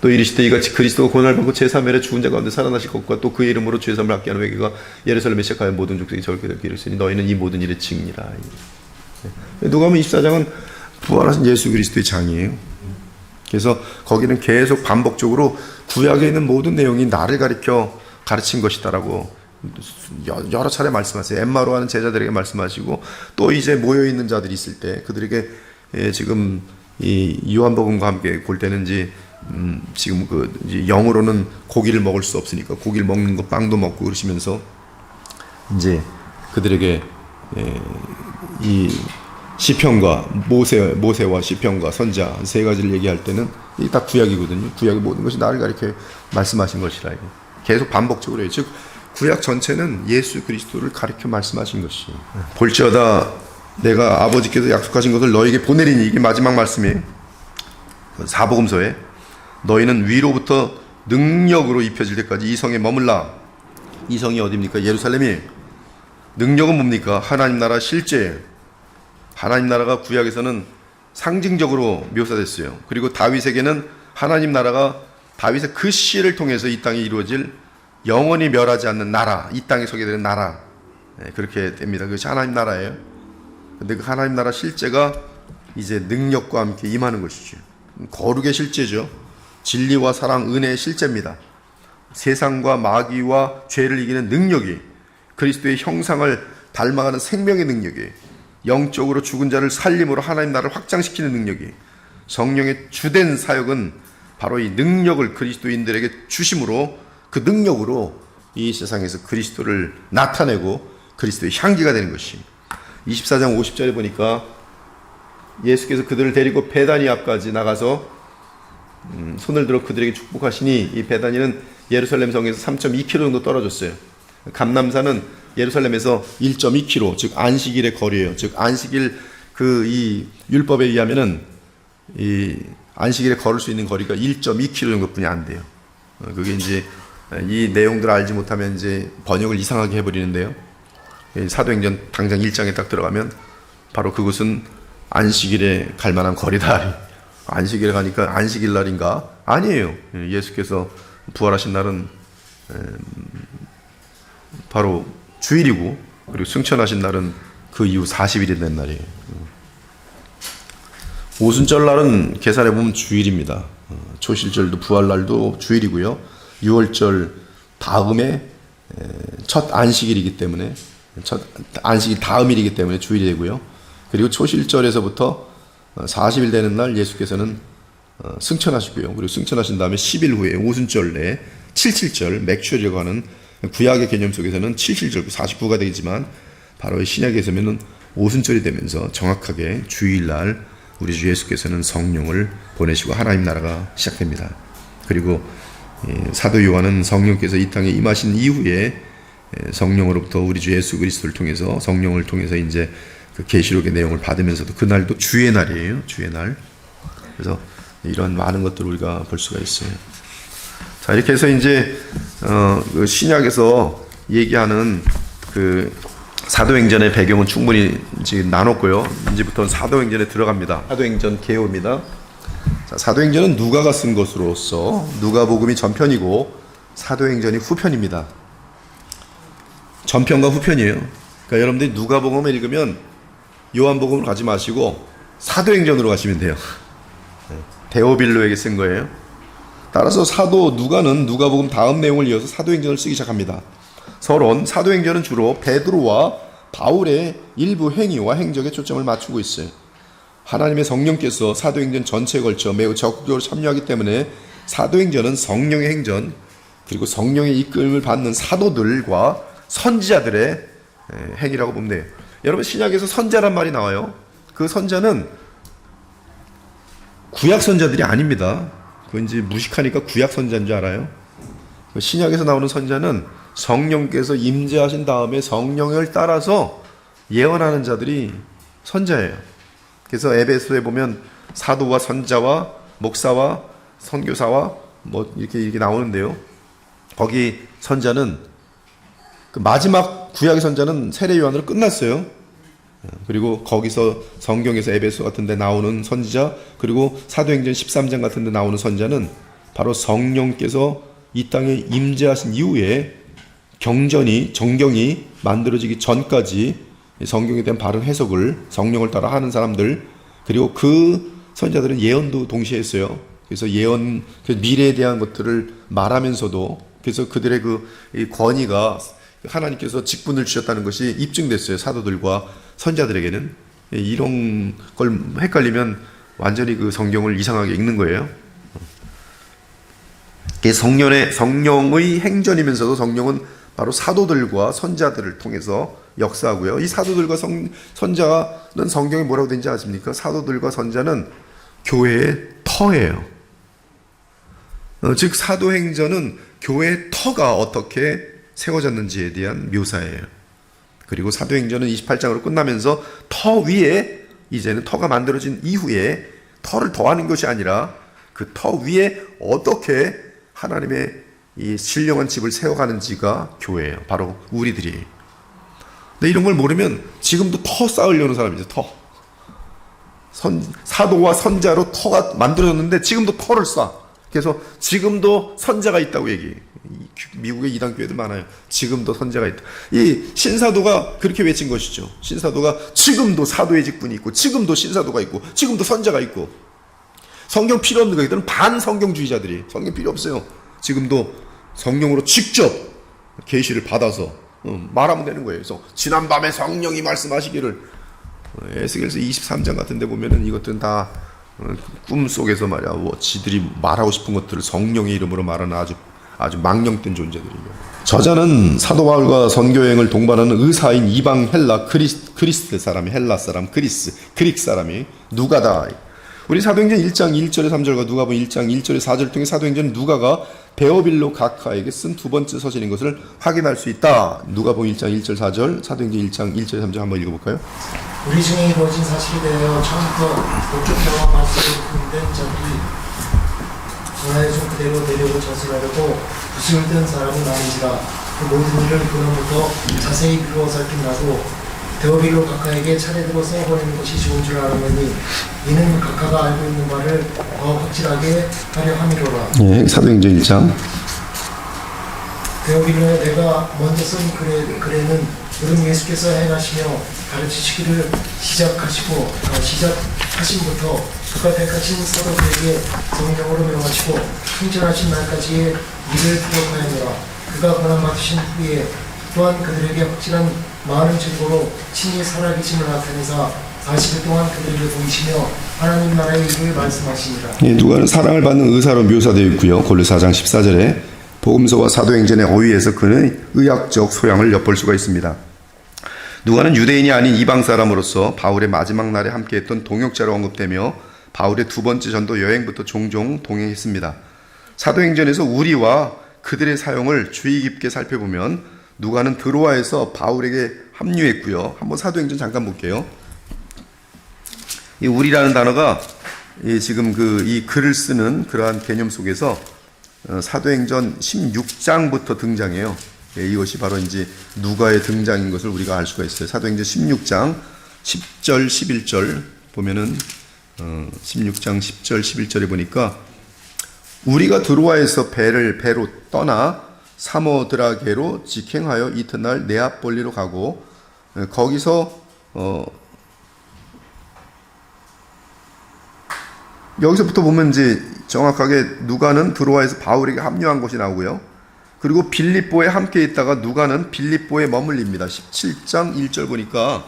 Speaker 1: 또 이르시되 이같이 그리스도가 고난을 받고 제3일에 죽은 자 가운데 살아나실 것과 또 그의 이름으로 주의 사람을 받게 하는 회개가 예루살렘에 시작하여 모든 족속이 저를 깨닫게 이르시니 너희는 이 모든 일의 증이라. 누가복음 24장은 부활하신 예수 그리스도의 장이에요. 그래서 거기는 계속 반복적으로 구약에 있는 모든 내용이 나를 가르친 것이다라고 여러 차례 말씀하세요. 엠마로 하는 제자들에게 말씀하시고, 또 이제 모여있는 자들이 있을 때 그들에게 지금 이 요한복음과 함께 볼 때는 이제 지금 이제 영으로는 고기를 먹을 수 없으니까 고기를 먹는 거, 빵도 먹고 그러시면서 이제 그들에게 이 시편과 모세와 시편과 선자 세 가지를 얘기할 때는 이 다 구약이거든요. 구약의 모든 것이 나를 가리켜 말씀하신 것이라. 계속 반복적으로 해요. 즉 구약 전체는 예수 그리스도를 가리켜 말씀하신 것이. 볼지어다 내가 아버지께서 약속하신 것을 너에게 보내리니, 이게 마지막 말씀이에요. 사복음서에 너희는 위로부터 능력으로 입혀질 때까지 이 성에 머물라. 이 성이 어디입니까? 예루살렘이에요. 능력은 뭡니까? 하나님 나라 실제예요. 하나님 나라가 구약에서는 상징적으로 묘사됐어요. 그리고 다윗에게는 하나님 나라가 다윗의 그 씨를 통해서 이 땅에 이루어질 영원히 멸하지 않는 나라, 이 땅에 서게 되는 나라, 그렇게 됩니다. 그것이 하나님 나라예요. 근데 그 하나님 나라 실제가 이제 능력과 함께 임하는 것이죠. 거룩의 실제죠. 진리와 사랑, 은혜의 실제입니다. 세상과 마귀와 죄를 이기는 능력이, 그리스도의 형상을 닮아가는 생명의 능력이, 영적으로 죽은 자를 살림으로 하나님 나라를 확장시키는 능력이, 성령의 주된 사역은 바로 이 능력을 그리스도인들에게 주심으로, 그 능력으로 이 세상에서 그리스도를 나타내고 그리스도의 향기가 되는 것이. 24장 50절에 보니까 예수께서 그들을 데리고 베다니 앞까지 나가서 손을 들어 그들에게 축복하시니, 이 베다니는 예루살렘 성에서 3.2km 정도 떨어졌어요. 감람산은 예루살렘에서 1.2km, 즉 안식일의 거리예요. 즉 안식일 이 율법에 의하면은 이 안식일에 걸을 수 있는 거리가 1.2km 정도뿐이 안 돼요. 그게 이제 이 내용들을 알지 못하면 이제 번역을 이상하게 해버리는데요. 사도행전 당장 1장에 딱 들어가면 바로 그곳은 안식일에 갈 만한 거리다. 안식일에 가니까 안식일 날인가? 아니에요. 예수께서 부활하신 날은 바로 주일이고, 그리고 승천하신 날은 그 이후 40일이 된 날이에요. 오순절 날은 계산해 보면 주일입니다. 초실절도 부활날도 주일이고요. 6월절 다음에 첫 안식일이기 때문에, 첫 안식일 다음일이기 때문에 주일이 되고요. 그리고 초실절에서부터 40일 되는 날 예수께서는 승천하시고요. 그리고 승천하신 다음에 10일 후에 오순절 내 77절 맥추얼이라고 하는 구약의 개념 속에서는 77절 49가 되지만, 바로 신약에서는 오순절이 되면서 정확하게 주일날 우리 주 예수께서는 성령을 보내시고 하나님 나라가 시작됩니다. 그리고 사도 요한은 성령께서 이 땅에 임하신 이후에 성령으로부터 우리 주 예수 그리스도를 통해서, 성령을 통해서 이제 그 계시록의 내용을 받으면서도 그날도 주의 날이에요. 주의 날. 그래서 이런 많은 것들을 우리가 볼 수가 있어요. 자, 이렇게 해서 이제 그 신약에서 얘기하는 그 사도행전의 배경은 충분히 지금 나눴고요. 이제부터는 사도행전에 들어갑니다. 사도행전 개요입니다. 자, 사도행전은 누가가 쓴 것으로서 누가복음이 전편이고 사도행전이 후편입니다. 전편과 후편이에요. 그러니까 여러분들이 누가복음을 읽으면 요한복음을 가지 마시고 사도행전으로 가시면 돼요. 데오빌로에게 쓴 거예요. 따라서 사도 누가는 누가복음 다음 내용을 이어서 사도행전을 쓰기 시작합니다. 서론 사도행전은 주로 베드로와 바울의 일부 행위와 행적에 초점을 맞추고 있어요. 하나님의 성령께서 사도행전 전체에 걸쳐 매우 적극적으로 참여하기 때문에 사도행전은 성령의 행전, 그리고 성령의 이끌림을 받는 사도들과 선지자들의 행위라고 보면 돼요. 여러분, 신약에서 선자란 말이 나와요. 그 선자는 구약 선자들이 아닙니다. 그건 이제 무식하니까 구약 선자인 줄 알아요. 신약에서 나오는 선자는 성령께서 임재하신 다음에 성령을 따라서 예언하는 자들이 선자예요. 그래서 에베소에 보면 사도와 선자와 목사와 선교사와 뭐 이렇게 나오는데요. 거기 선자는 그 마지막 구약의 선자는 세례 요한으로 끝났어요. 그리고 거기서 성경에서 에베소 같은 데 나오는 선지자, 그리고 사도행전 13장 같은 데 나오는 선자는 바로 성령께서 이 땅에 임재하신 이후에 정경이 만들어지기 전까지 성경에 대한 바른 해석을 성령을 따라 하는 사람들, 그리고 그 선자들은 예언도 동시에 했어요. 그래서 예언, 미래에 대한 것들을 말하면서도, 그래서 그들의 그 권위가 하나님께서 직분을 주셨다는 것이 입증됐어요. 사도들과 선자들에게는. 이런 걸 헷갈리면 완전히 그 성경을 이상하게 읽는 거예요. 성령의 행전이면서도 성령은 바로 사도들과 선자들을 통해서 역사하고요. 이 사도들과 선자는 성경에 뭐라고 되는지 아십니까? 사도들과 선자는 교회의 터예요. 즉 사도행전은 교회의 터가 어떻게 세워졌는지에 대한 묘사예요. 그리고 사도행전은 28장으로 끝나면서 터 위에, 이제는 터가 만들어진 이후에 터를 더하는 것이 아니라 그 터 위에 어떻게 하나님의 이 신령한 집을 세워가는지가 교회예요. 바로 우리들이. 근데 이런 걸 모르면 지금도 터 쌓으려는 사람이죠. 터. 사도와 선자로 터가 만들어졌는데 지금도 터를 쌓아. 그래서 지금도 선자가 있다고 얘기해요. 미국의 이단 교회들 많아요. 지금도 선자가 있다. 이 신사도가 그렇게 외친 것이죠. 신사도가 지금도 사도의 직분이 있고, 지금도 신사도가 있고, 지금도 선자가 있고. 성경 필요 없는 거기들은 반성경주의자들이 성경 필요 없어요. 지금도 성령으로 직접 계시를 받아서 말하면 되는 거예요. 그래서 지난밤에 성령이 말씀하시기를, 에스겔서 23장 같은 데 보면은 이것들은 다 꿈속에서 말이야, 지들이 말하고 싶은 것들을 성령의 이름으로 말하는 아주 망령된 존재들이에요. 저자는 사도 바울과 선교여행을 동반하는 의사인 이방 헬라 그리스 사람이, 헬라 사람, 그릭 사람이 누가다. 우리 사도행전 1장 1절에 3절과 누가복음 1장 1절에 4절을 통해 사도행전 누가가 데오빌로 각하에게 쓴 두 번째 서신인 것을 확인할 수 있다. 누가복음 1장 1절 4절, 사도행전 1장 1절에 3절 한번 읽어볼까요?
Speaker 2: 우리 중에 이루어진 사실에 대하여 처음부터 목적 경험할 수 있는 로마에 좀 그대로 데려고 저술하려고 부심을 든 사람은 아닌지라. 그 모든 일을 그로부터 자세히 비루어 살핀다고 데오빌로 각하에게 차례대로 써보내는 것이 좋은 줄 알았느니 이는 각하가 알고 있는 바를 더 확실하게 하려 함이로라.
Speaker 1: 예, 사도행전 1장.
Speaker 2: 데오빌로에 내가 먼저 쓴 글에는 우리 예수께서 행하시며 가르치시기를 시작하신부터 그가 택하신 사도들에게 성령으로 명하시고 승천하신 날까지의 일을 기록하였노라. 그가 고난받으신 후에 또한 그들에게 확실한 많은 증거로 친히 살아계심을 나타내사 40일 동안 그들에게 보이시며 하나님 나라의 일을 말씀하시니라.
Speaker 1: 예, 누가는 사랑을 받는 의사로 묘사되어 있고요. 골로새 4장 14절에 복음서와 사도행전의 어휘에서 그는 의학적 소양을 엿볼 수가 있습니다. 누가는 유대인이 아닌 이방 사람으로서 바울의 마지막 날에 함께했던 동역자로 언급되며 바울의 두 번째 전도 여행부터 종종 동행했습니다. 사도행전에서 우리와 그들의 사용을 주의 깊게 살펴보면 누가는 드로아에서 바울에게 합류했고요. 한번 사도행전 잠깐 볼게요. 이 우리라는 단어가 지금 이 글을 쓰는 그러한 개념 속에서 사도행전 16장부터 등장해요. 이것이 바로 이제 누가의 등장인 것을 우리가 알 수가 있어요. 사도행전 16장 10절 11절 보면은 16장 10절 11절에 보니까 우리가 드로아에서 배로 떠나 사모드라게로 직행하여 이튿날 네아폴리로 가고 거기서 여기서부터 보면 이제 정확하게 누가는 드로아에서 바울에게 합류한 것이 나오고요. 그리고 빌립보에 함께 있다가 누가는 빌립보에 머물립니다. 17장 1절 보니까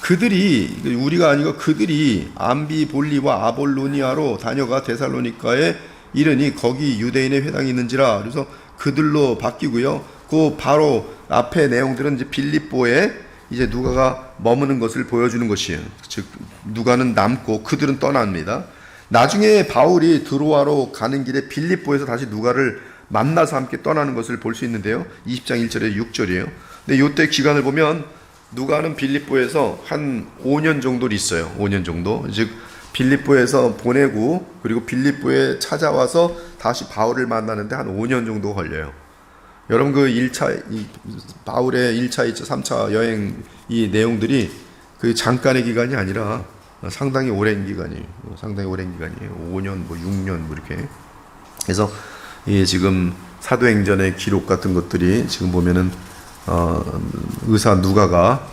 Speaker 1: 그들이 우리가 아니고 그들이 암비볼리와 아볼로니아로 다녀가 데살로니가에 이르니 거기 유대인의 회당이 있는지라. 그래서 그들로 바뀌고요. 그 바로 앞에 내용들은 이제 빌립보에 이제 누가가 머무는 것을 보여주는 것이에요. 즉 누가는 남고 그들은 떠납니다. 나중에 바울이 드로아로 가는 길에 빌립보에서 다시 누가를 만나서 함께 떠나는 것을 볼 수 있는데요. 20장 1절에 6절이에요. 근데 이때 기간을 보면 누가는 빌립보에서 한 5년 정도 있어요. 5년 정도. 즉 빌립보에서 보내고 그리고 빌립보에 찾아와서 다시 바울을 만나는데 한 5년 정도 걸려요. 여러분 그 1차 바울의 1차, 2차, 3차 여행 이 내용들이 그 잠깐의 기간이 아니라 상당히 오랜 기간이에요. 5년, 6년 이렇게. 그래서 지금 사도행전의 기록 같은 것들이 지금 보면은 의사 누가가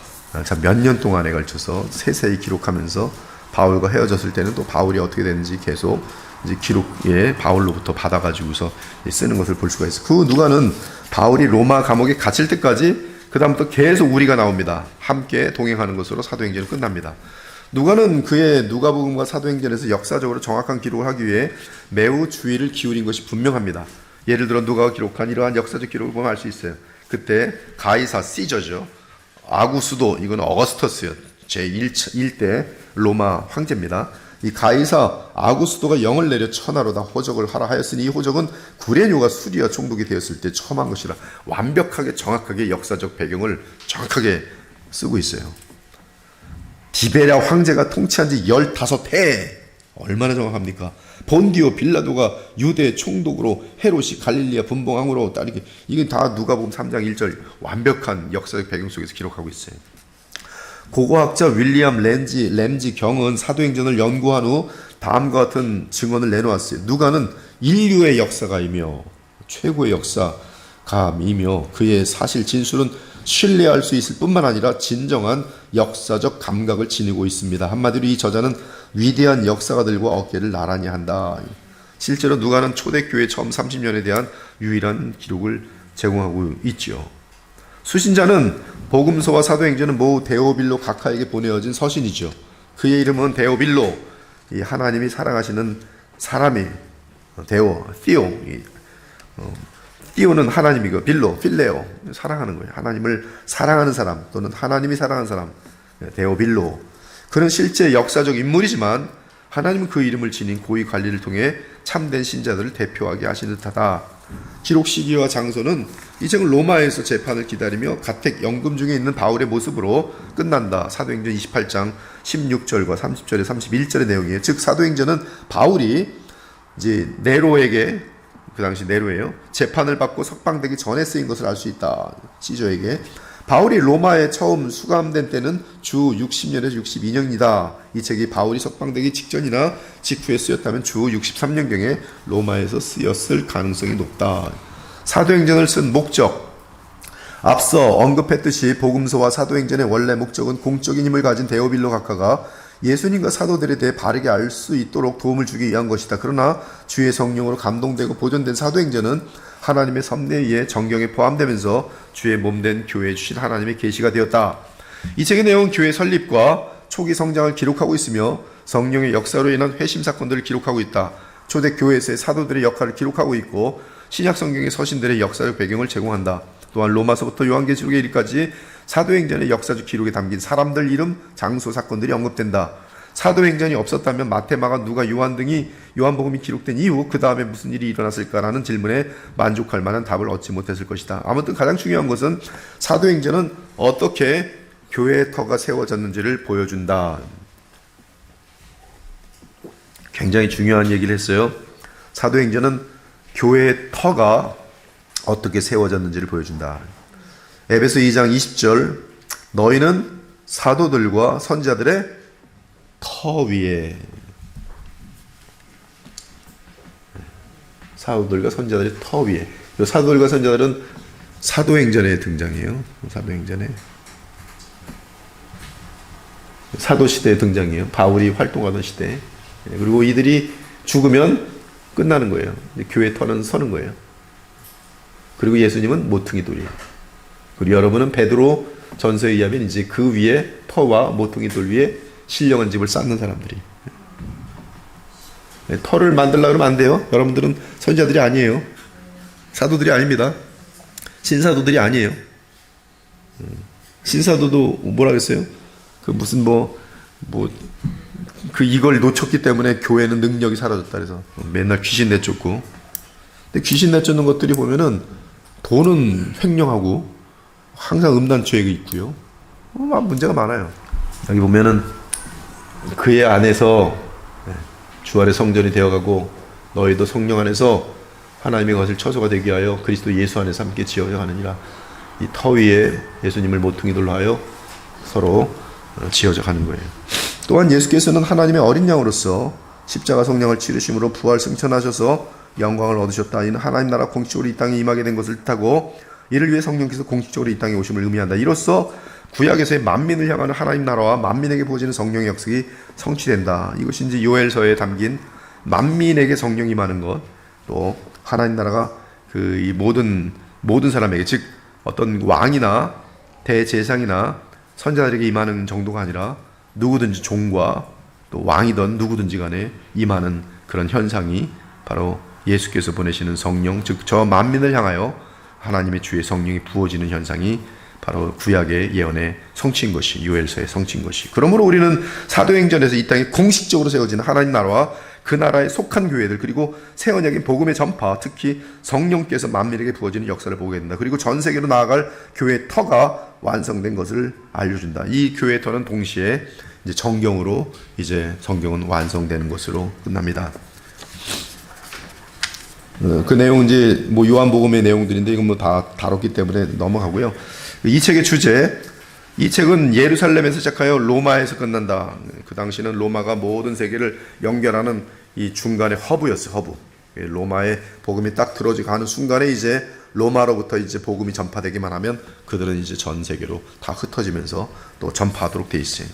Speaker 1: 몇 년 동안에 걸쳐서 세세히 기록하면서 바울과 헤어졌을 때는 또 바울이 어떻게 됐는지 계속 이제 기록에 바울로부터 받아가지고서 쓰는 것을 볼 수가 있어요. 그 누가는 바울이 로마 감옥에 갇힐 때까지 그 다음부터 계속 우리가 나옵니다. 함께 동행하는 것으로 사도행전이 끝납니다. 누가는 그의 누가복음과 사도행전에서 역사적으로 정확한 기록을 하기 위해 매우 주의를 기울인 것이 분명합니다. 예를 들어 누가가 기록한 이러한 역사적 기록을 보면 알 수 있어요. 그때 가이사 시저죠. 아구스도 이건 어거스터스요. 제1대 로마 황제입니다. 이 가이사 아구스도가 영을 내려 천하로 다 호적을 하라 하였으니 이 호적은 구레뇨가 수리와 총독이 되었을 때 처음 한 것이라. 완벽하게 정확하게 역사적 배경을 정확하게 쓰고 있어요. 디베랴 황제가 통치한 지 15해. 얼마나 정확합니까? 본디오 빌라도가 유대 총독으로 헤롯이 갈릴리아 분봉왕으로 따르게. 이게 다 누가복음 3장 1절 완벽한 역사적 배경 속에서 기록하고 있어요. 고고학자 윌리엄 램지 경은 사도행전을 연구한 후 다음과 같은 증언을 내놓았어요. 누가는 인류의 역사가이며 최고의 역사가이며 그의 사실 진술은 신뢰할 수 있을 뿐만 아니라 진정한 역사적 감각을 지니고 있습니다. 한마디로 이 저자는 위대한 역사가들과 어깨를 나란히 한다. 실제로 누가는 초대교회 처음 30년에 대한 유일한 기록을 제공하고 있죠. 수신자는 복음서와 사도행전은 모두 데오빌로 각하에게 보내어진 서신이죠. 그의 이름은 데오빌로, 이 하나님이 사랑하시는 사람이 티오, 띠오는 하나님이고 빌로, 필레오, 사랑하는 거예요. 하나님을 사랑하는 사람 또는 하나님이 사랑하는 사람, 데오빌로. 그는 실제 역사적 인물이지만 하나님은 그 이름을 지닌 고위 관리를 통해 참된 신자들을 대표하게 하시는 듯하다. 기록 시기와 장소는 이제 로마에서 재판을 기다리며 가택 연금 중에 있는 바울의 모습으로 끝난다. 사도행전 28장 16절과 30절에 31절의 내용이에요. 즉 사도행전은 바울이 이제 네로에게, 그 당시 네로예요, 재판을 받고 석방되기 전에 쓰인 것을 알 수 있다. 시저에게. 바울이 로마에 처음 수감된 때는 주 60년에서 62년이다. 이 책이 바울이 석방되기 직전이나 직후에 쓰였다면 주 63년경에 로마에서 쓰였을 가능성이 높다. 사도행전을 쓴 목적, 앞서 언급했듯이 복음서와 사도행전의 원래 목적은 공적인 힘을 가진 데오빌로 각하가 예수님과 사도들에 대해 바르게 알 수 있도록 도움을 주기 위한 것이다. 그러나 주의 성령으로 감동되고 보존된 사도행전은 하나님의 섭리에 의해 정경에 포함되면서 주의 몸된 교회에 주신 하나님의 계시가 되었다. 이 책의 내용은 교회 설립과 초기 성장을 기록하고 있으며 성령의 역사로 인한 회심 사건들을 기록하고 있다. 초대 교회에서의 사도들의 역할을 기록하고 있고 신약 성경의 서신들의 역사적 배경을 제공한다. 또한 로마서부터 요한계시록에 이르기까지 사도행전의 역사적 기록에 담긴 사람들 이름, 장소, 사건들이 언급된다. 사도행전이 없었다면 마태, 마가, 누가, 요한 등이 요한복음이 기록된 이후 그 다음에 무슨 일이 일어났을까라는 질문에 만족할 만한 답을 얻지 못했을 것이다. 아무튼 가장 중요한 것은 사도행전은 어떻게 교회의 터가 세워졌는지를 보여준다. 굉장히 중요한 얘기를 했어요. 사도행전은 교회의 터가 어떻게 세워졌는지를 보여준다. 에베소 2장 20절, 너희는 사도들과 선지자들의 터 위에, 사도들과 선지자들의 터 위에. 사도들과 선지자들은 사도행전에 등장해요. 사도행전에 사도시대에 등장해요. 바울이 활동하던 시대. 그리고 이들이 죽으면 끝나는 거예요. 교회 터는 서는 거예요. 그리고 예수님은 모퉁이 돌이에요. 그리고 여러분은 베드로 전서에 의하면 이제 그 위에 터와 모퉁이 돌 위에 신령한 집을 쌓는 사람들이. 터를 만들려고 그러면 안 돼요. 여러분들은 선지자들이 아니에요. 사도들이 아닙니다. 신사도들이 아니에요. 신사도도 뭐라 그랬어요? 그 무슨 그 이걸 놓쳤기 때문에 교회는 능력이 사라졌다 그래서 맨날 귀신 내쫓고. 근데 귀신 내쫓는 것들이 보면은 돈은 횡령하고 항상 음란죄가 있고요. 문제가 많아요. 여기 보면은 그의 안에서 주안의 성전이 되어가고 너희도 성령 안에서 하나님의 것을 처소가 되게 하여 그리스도 예수 안에서 함께 지어져 가느니라. 이 터 위에 예수님을 모퉁이 돌로 하여 서로 지어져 가는 거예요. 또한 예수께서는 하나님의 어린 양으로서 십자가 성령을 치르심으로 부활 승천하셔서 영광을 얻으셨다. 이는 하나님 나라 공식적으로 이 땅에 임하게 된 것을 뜻하고 이를 위해 성령께서 공식적으로 이 땅에 오심을 의미한다. 이로써 구약에서의 만민을 향하는 하나님 나라와 만민에게 부어지는 성령의 역사가 성취된다. 이것이 이제 요엘서에 담긴 만민에게 성령이 임하는 것, 또 하나님 나라가 이 모든 사람에게, 즉 어떤 왕이나 대제사장이나 선지자들에게 임하는 정도가 아니라 누구든지 종과 또 왕이든 누구든지 간에 임하는 그런 현상이 바로 예수께서 보내시는 성령, 즉 저 만민을 향하여 하나님의 주의 성령이 부어지는 현상이 바로 구약의 예언의 성취인 것이, 요엘서의 성취인 것이. 그러므로 우리는 사도행전에서 이 땅에 공식적으로 세워지는 하나님 나라와 그 나라에 속한 교회들, 그리고 새 언약인 복음의 전파, 특히 성령께서 만민에게 부어지는 역사를 보게 된다. 그리고 전 세계로 나아갈 교회의 터가 완성된 것을 알려준다. 이 교회의 터는 동시에 이제 정경으로 이제 성경은 완성되는 것으로 끝납니다. 그 내용은 이제 요한복음의 내용들인데 이건 다 다뤘기 때문에 넘어가고요. 이 책의 주제, 이 책은 예루살렘에서 시작하여 로마에서 끝난다. 그 당시는 로마가 모든 세계를 연결하는 이 중간의 허브였어요. 허브. 로마에 복음이 딱 들어지고 하는 순간에 이제 로마로부터 이제 복음이 전파되기만 하면 그들은 이제 전 세계로 다 흩어지면서 또 전파하도록 돼 있어요.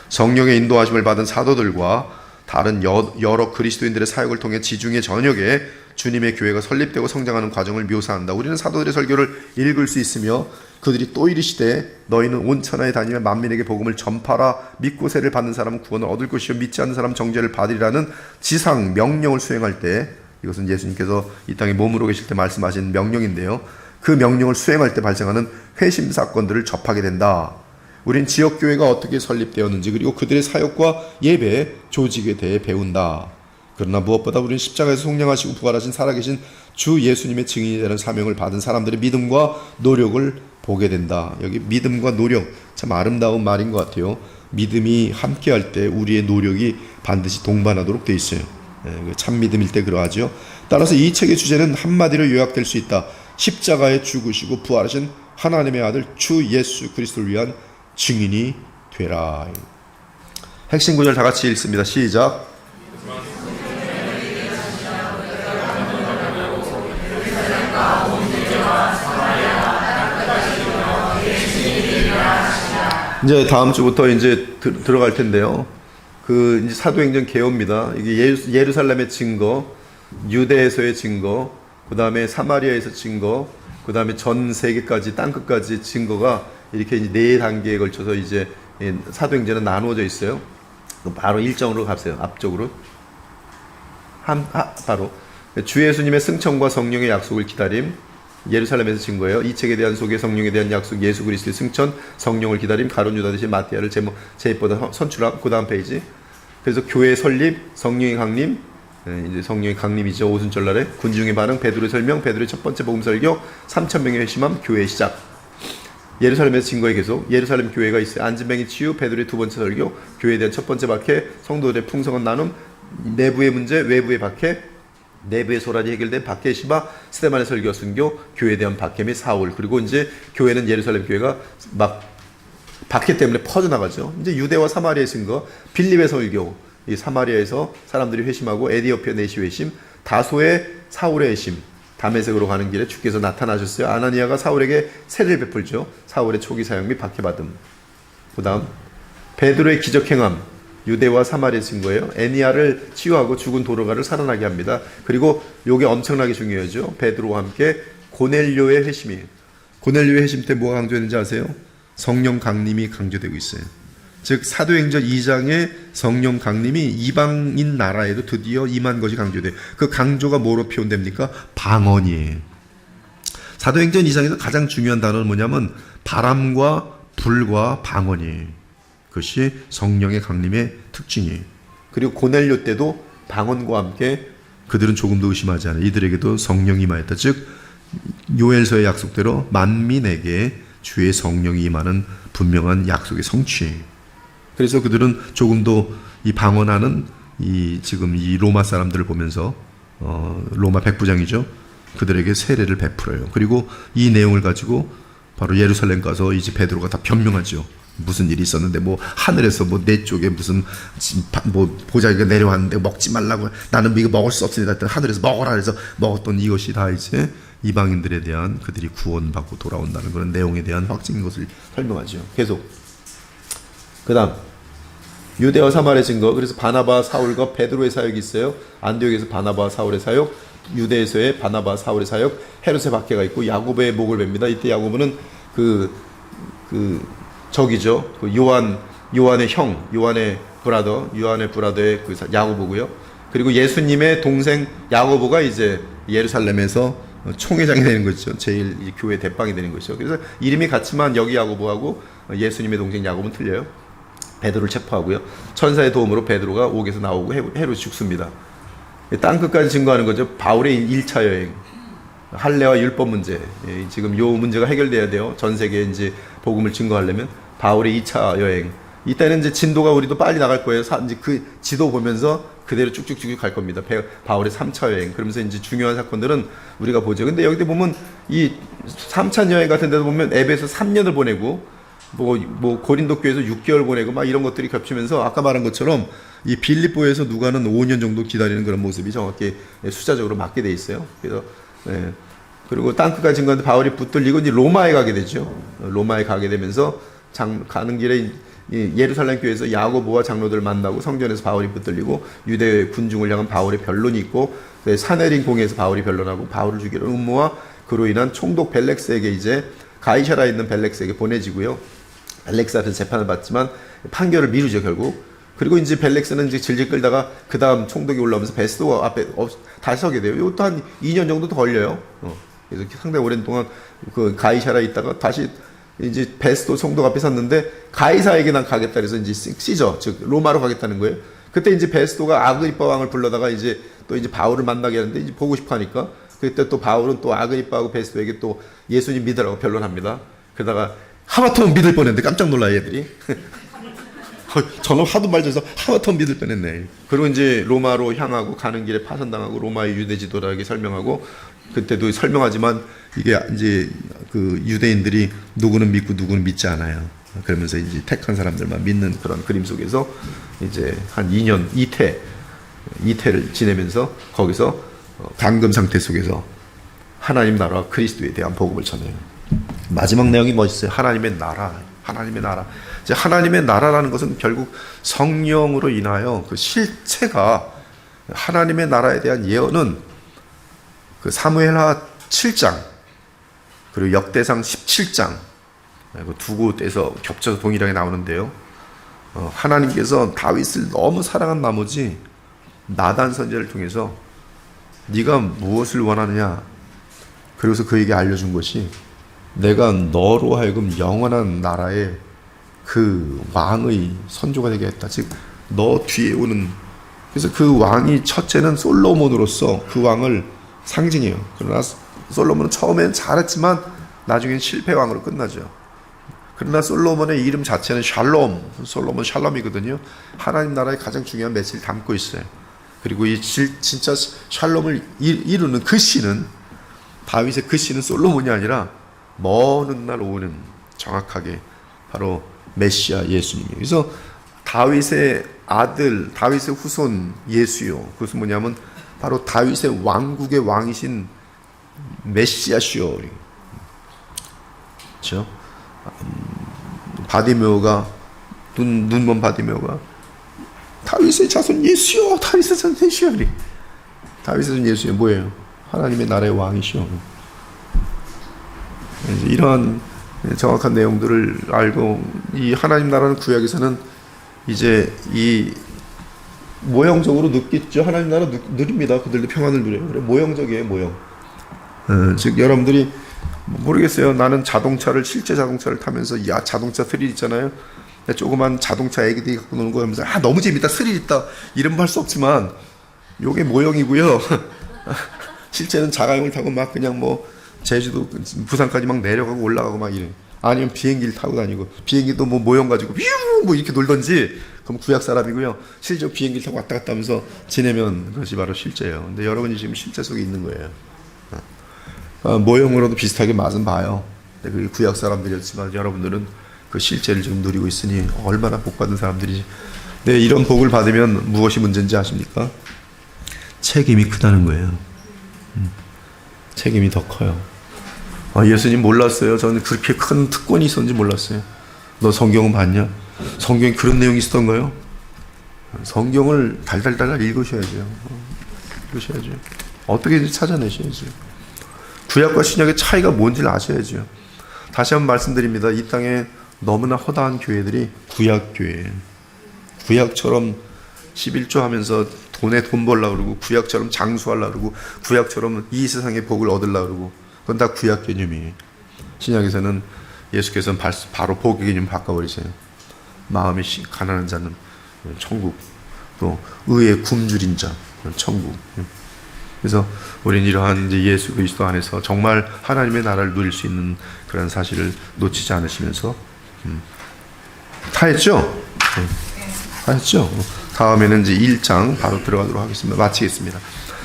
Speaker 1: 성령의 인도하심을 받은 사도들과 다른 여러 그리스도인들의 사역을 통해 지중해 전역에 주님의 교회가 설립되고 성장하는 과정을 묘사한다. 우리는 사도들의 설교를 읽을 수 있으며 그들이 또 이르시되 너희는 온 천하에 다니며 만민에게 복음을 전파라. 믿고 세를 받는 사람은 구원을 얻을 것이요 믿지 않는 사람은 정죄를 받으리라는 지상 명령을 수행할 때, 이것은 예수님께서 이 땅에 몸으로 계실 때 말씀하신 명령인데요, 그 명령을 수행할 때 발생하는 회심 사건들을 접하게 된다. 우린 지역교회가 어떻게 설립되었는지, 그리고 그들의 사역과 예배, 조직에 대해 배운다. 그러나 무엇보다 우리는 십자가에서 속량하시고 부활하신 살아계신 주 예수님의 증인이 되는 사명을 받은 사람들의 믿음과 노력을 보게 된다. 여기 믿음과 노력, 참 아름다운 말인 것 같아요. 믿음이 함께할 때 우리의 노력이 반드시 동반하도록 돼 있어요. 참 믿음일 때 그러하죠. 따라서 이 책의 주제는 한마디로 요약될 수 있다. 십자가에 죽으시고 부활하신 하나님의 아들 주 예수 그리스도를 위한 증인이 되라. 핵심 구절 다 같이 읽습니다. 시작. 이제 다음 주부터 이제 들어갈 텐데요. 그 이제 사도행전 개요입니다. 이게 예루살렘의 증거, 유대에서의 증거, 그 다음에 사마리아에서 증거, 그 다음에 전 세계까지 땅 끝까지 증거가 이렇게 이제 4단계에 걸쳐서 이제 사도행전은 나누어져 있어요. 바로 일정으로 가세요. 앞쪽으로 바로 주 예수님의 승천과 성령의 약속을 기다림. 예루살렘에서 증거예요. 이 책에 대한 소개, 성령에 대한 약속, 예수 그리스도의 승천, 성령을 기다림, 가룟 유다 대신 마띠아를 제입보다 선출함. 그 다음 페이지. 그래서 교회 설립, 성령의 강림, 이제 성령의 강림이죠. 오순절날에 군중의 반응, 베드로의 설명, 베드로의 첫 번째 복음 설교, 3,000명의 회심함, 교회의 시작. 예루살렘에서 증거에 계속 예루살렘 교회가 있어요. 안진뱅이 치유, 베드로의 두 번째 설교, 교회에 대한 첫 번째 박해, 성도들의 풍성한 나눔, 내부의 문제, 외부의 박해, 내부의 소란이 해결된 박해 시바, 스데반의 설교 순교, 교회에 대한 박해 및 사울. 그리고 이제 교회는 예루살렘 교회가 막 박해 때문에 퍼져나가죠. 이제 유대와 사마리아의 증거, 빌립의 설교, 이 사마리아에서 사람들이 회심하고 에디오피아 내시 회심, 다소의 사울의 회심, 다메섹으로 가는 길에 주께서 나타나셨어요. 아나니아가 사울에게 세례를 베풀죠. 사울의 초기 사역 및 박해받음. 그 다음 베드로의 기적 행함, 유대와 사마리아의 증거예요. 애니아를 치유하고 죽은 도로가를 살아나게 합니다. 그리고 요게 엄청나게 중요하죠. 베드로와 함께 고넬료의 회심이에요. 고넬료의 회심 때 뭐가 강조했는지 아세요? 성령 강림이 강조되고 있어요. 즉 사도행전 2장의 성령 강림이 이방인 나라에도 드디어 임한 것이 강조돼요. 그 강조가 뭐로 표현됩니까? 방언이에요. 사도행전 2장에서 가장 중요한 단어는 뭐냐면 바람과 불과 방언이에요. 그것이 성령의 강림의 특징이에요. 그리고 고넬료 때도 방언과 함께 그들은 조금도 의심하지 않아요. 이들에게도 성령이 임하였다. 즉 요엘서의 약속대로 만민에게 주의 성령이 임하는 분명한 약속의 성취예요. 그래서 그들은 조금도 이 방언하는 지금 이 로마 사람들을 보면서 로마 백부장이죠. 그들에게 세례를 베풀어요. 그리고 이 내용을 가지고 바로 예루살렘 가서 이제 베드로가 다 변명하죠. 무슨 일이 있었는데 뭐 하늘에서 뭐 내 쪽에 무슨 뭐 보자기가 내려왔는데 먹지 말라고 나는 이거 먹을 수 없으니 하늘에서 먹어라 그래서 먹었던 이것이 다 이제 이방인들에 대한 그들이 구원받고 돌아온다는 그런 내용에 대한 확증인 것을 설명하죠. 계속 그 다음 유대와 사마리아 증거. 그래서 바나바 사울과 베드로의 사역이 있어요. 안디옥에서 바나바 사울의 사역, 유대에서의 바나바 사울의 사역, 헤롯의 박해가 있고 야고보의 목을 뱁니다. 이때 야고보는 저기죠. 그 요한의 형, 요한의 브라더의 그 야고보고요. 그리고 예수님의 동생 야고보가 이제 예루살렘에서 총회장이 되는 거죠. 제일 교회 대빵이 되는 거죠. 그래서 이름이 같지만 여기 야고보하고 예수님의 동생 야고보는 틀려요. 베드로를 체포하고요. 천사의 도움으로 베드로가 옥에서 나오고 헤롯이 죽습니다. 땅끝까지 증거하는 거죠. 바울의 1차 여행. 할례와 율법 문제. 지금 요 문제가 해결돼야 돼요. 전 세계에 이제 복음을 증거하려면 바울의 2차 여행. 이때는 이제 진도가 우리도 빨리 나갈 거예요. 이제 그 지도 보면서 그대로 쭉쭉쭉 갈 겁니다. 바울의 3차 여행. 그러면서 이제 중요한 사건들은 우리가 보죠. 근데 여기 보면 이 3차 여행 같은 데도 보면 에베소 3년을 보내고 뭐 고린도 교회에서 6개월 보내고 막 이런 것들이 겹치면서 아까 말한 것처럼 이 빌립보에서 누가는 5년 정도 기다리는 그런 모습이 정확히 숫자적으로 맞게 돼 있어요. 그래서 그리고 땅끝까지 증거하는데 바울이 붙들리고 이제 로마에 가게 되죠. 로마에 가게 되면서 가는 길에 예루살렘 교회에서 야고보와 장로들을 만나고 성전에서 바울이 붙들리고 유대 군중을 향한 바울의 변론이 있고 사내린 공회에서 바울이 변론하고 바울을 죽이는 음모와 그로 인한 총독 벨렉스에게 이제 가이사라에 있는 벨렉스에게 보내지고요. 벨렉스한테 재판을 받지만 판결을 미루죠 결국. 그리고 이제 벨렉스는 이제 질질 끌다가 그 다음 총독이 올라오면서 베스도가 앞에 다시 서게 돼요. 이것도 한 2년 정도 더 걸려요. 그래서 상당히 오랜 동안 그 가이사라에 있다가 다시 이제 베스도 총독 앞에 섰는데 가이사에게 난 가겠다 그래서 이제 시저 즉 로마로 가겠다는 거예요. 그때 이제 베스도가 아그리빠 왕을 불러다가 이제 또 이제 바울을 만나게 하는데 이제 보고 싶어 하니까 그때 또 바울은 또 아그리빠하고 베스도에게 또 예수님 믿으라고 변론합니다. 그러다가 하마터면 믿을 뻔했는데 깜짝 놀라요 얘들이. 저는 하도 말져서 하마터 믿을 뻔했네. 그리고 이제 로마로 향하고 가는 길에 파선당하고 로마의 유대 지도자에게 설명하고, 그때도 설명하지만 이게 이제 그 유대인들이 누구는 믿고 누구는 믿지 않아요. 그러면서 이제 택한 사람들만 믿는 그런 그림 속에서 이제 한 2년 이태를 지내면서 거기서 감금 상태 속에서 하나님 나라와 그리스도에 대한 복음을 전해요. 마지막 내용이 멋있어요. 하나님의 나라. 이제 하나님의 나라라는 것은 결국 성령으로 인하여 그 실체가, 하나님의 나라에 대한 예언은 그 사무엘하 7장 그리고 역대상 17장 그 두 곳에서 겹쳐서 동일하게 나오는데요. 하나님께서 다윗을 너무 사랑한 나머지 나단 선지자를 통해서 네가 무엇을 원하느냐, 그래서 그에게 알려준 것이 내가 너로 하여금 영원한 나라의 그 왕의 선조가 되게 했다. 즉 너 뒤에 오는, 그래서 그 왕이 첫째는 솔로몬으로서 그 왕을 상징해요. 그러나 솔로몬은 처음엔 잘했지만 나중엔 실패 왕으로 끝나죠. 그러나 솔로몬의 이름 자체는 솔로몬 샬롬이거든요. 하나님 나라의 가장 중요한 메시지를 담고 있어요. 그리고 이 진짜 샬롬을 이루는 그 씨는, 다윗의 그 씨는 솔로몬이 아니라 먼 훗날 오는 정확하게 바로 메시아 예수님이에요. 그래서 다윗의 아들, 다윗의 후손 예수요. 그것은 뭐냐면 바로 다윗의 왕국의 왕이신 메시아시오. 그렇죠? 바디메오가 눈먼 바디메오가 다윗의 자손 예수요, 다윗의 자손 예수요. 다윗의 자손 예수요 뭐예요? 하나님의 나라의 왕이시오. 이러한 정확한 내용들을 알고, 이 하나님 나라는 구약에서는 이제 이 모형적으로 느끼죠. 하나님 나라 누립니다. 그들도 평안을 누려요. 그래, 모형적이에요, 모형. 즉 여러분들이 모르겠어요. 나는 실제 자동차를 타면서, 야, 자동차 스릴 있잖아요. 조그만 자동차 애기들이 갖고 노는 거 하면서 너무 재밌다, 스릴 있다, 이런 말 할 수 없지만 요게 모형이고요. 실제는 자가용을 타고 막 그냥 뭐 제주도 부산까지 막 내려가고 올라가고 막 이래. 아니면 비행기를 타고 다니고, 비행기도 뭐 모형 가지고 뭐 이렇게 놀던지, 그럼 구약 사람이고요. 실제 비행기를 타고 왔다 갔다 하면서 지내면 그것이 바로 실제예요. 근데 여러분이 지금 실제 속에 있는 거예요. 모형으로도 비슷하게 맛은 봐요. 그게 구약 사람들이었지만 여러분들은 그 실제를 지금 누리고 있으니 얼마나 복받은 사람들이지. 네, 이런 복을 받으면 무엇이 문제인지 아십니까? 책임이 크다는 거예요. 책임이 더 커요. 예수님 몰랐어요. 저는 그렇게 큰 특권이 있었는지 몰랐어요. 너 성경은 봤냐? 성경에 그런 내용이 있었던가요? 성경을 달달달 읽으셔야죠. 어떻게든지 찾아내셔야죠. 구약과 신약의 차이가 뭔지를 아셔야죠. 다시 한번 말씀드립니다. 이 땅에 너무나 허다한 교회들이 구약교회예요. 구약처럼 11조 하면서 돈 벌려고 그러고, 구약처럼 장수하려고 그러고, 구약처럼 이 세상의 복을 얻으려고 그러고, 그건 다 구약 개념이에요. 신약에서는 예수께서는 바로 복의 개념 바꿔버리세요. 마음이 가난한 자는 천국, 또 의의 굶주린 자 천국. 그래서 우리는 이러한 이제 예수 그리스도 안에서 정말 하나님의 나라를 누릴 수 있는 그런 사실을 놓치지 않으시면서 다 했죠? 다 했죠? 다음에는 이제 1장 바로 들어가도록 하겠습니다. 마치겠습니다.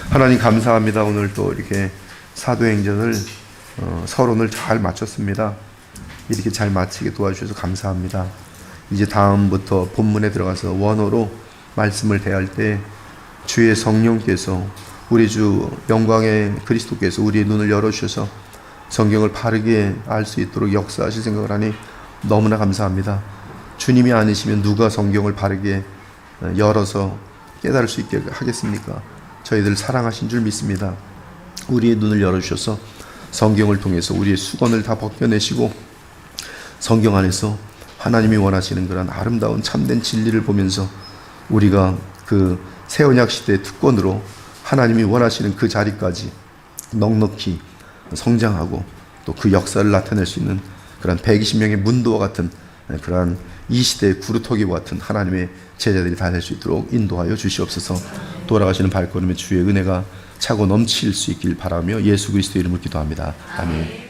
Speaker 1: 하나님 감사합니다. 오늘 또 이렇게 사도행전을 서론을 잘 마쳤습니다. 이렇게 잘 마치게 도와주셔서 감사합니다. 이제 다음부터 본문에 들어가서 원어로 말씀을 대할 때 주의 성령께서, 우리 주 영광의 그리스도께서 우리의 눈을 열어주셔서 성경을 바르게 알 수 있도록 역사하실 생각을 하니 너무나 감사합니다. 주님이 아니시면 누가 성경을 바르게 열어서 깨달을 수 있게 하겠습니까? 저희들 사랑하신 줄 믿습니다. 우리의 눈을 열어주셔서 성경을 통해서 우리의 수건을 다 벗겨내시고 성경 안에서 하나님이 원하시는 그런 아름다운 참된 진리를 보면서 우리가 그 새언약 시대의 특권으로 하나님이 원하시는 그 자리까지 넉넉히 성장하고 또 그 역사를 나타낼 수 있는 그런 120명의 문도와 같은 그러한 이 시대의 구루터기와 같은 하나님의 제자들이 다 될 수 있도록 인도하여 주시옵소서. 돌아가시는 발걸음에 주의 은혜가 차고 넘칠 수 있길 바라며 예수 그리스도의 이름으로 기도합니다. 아멘.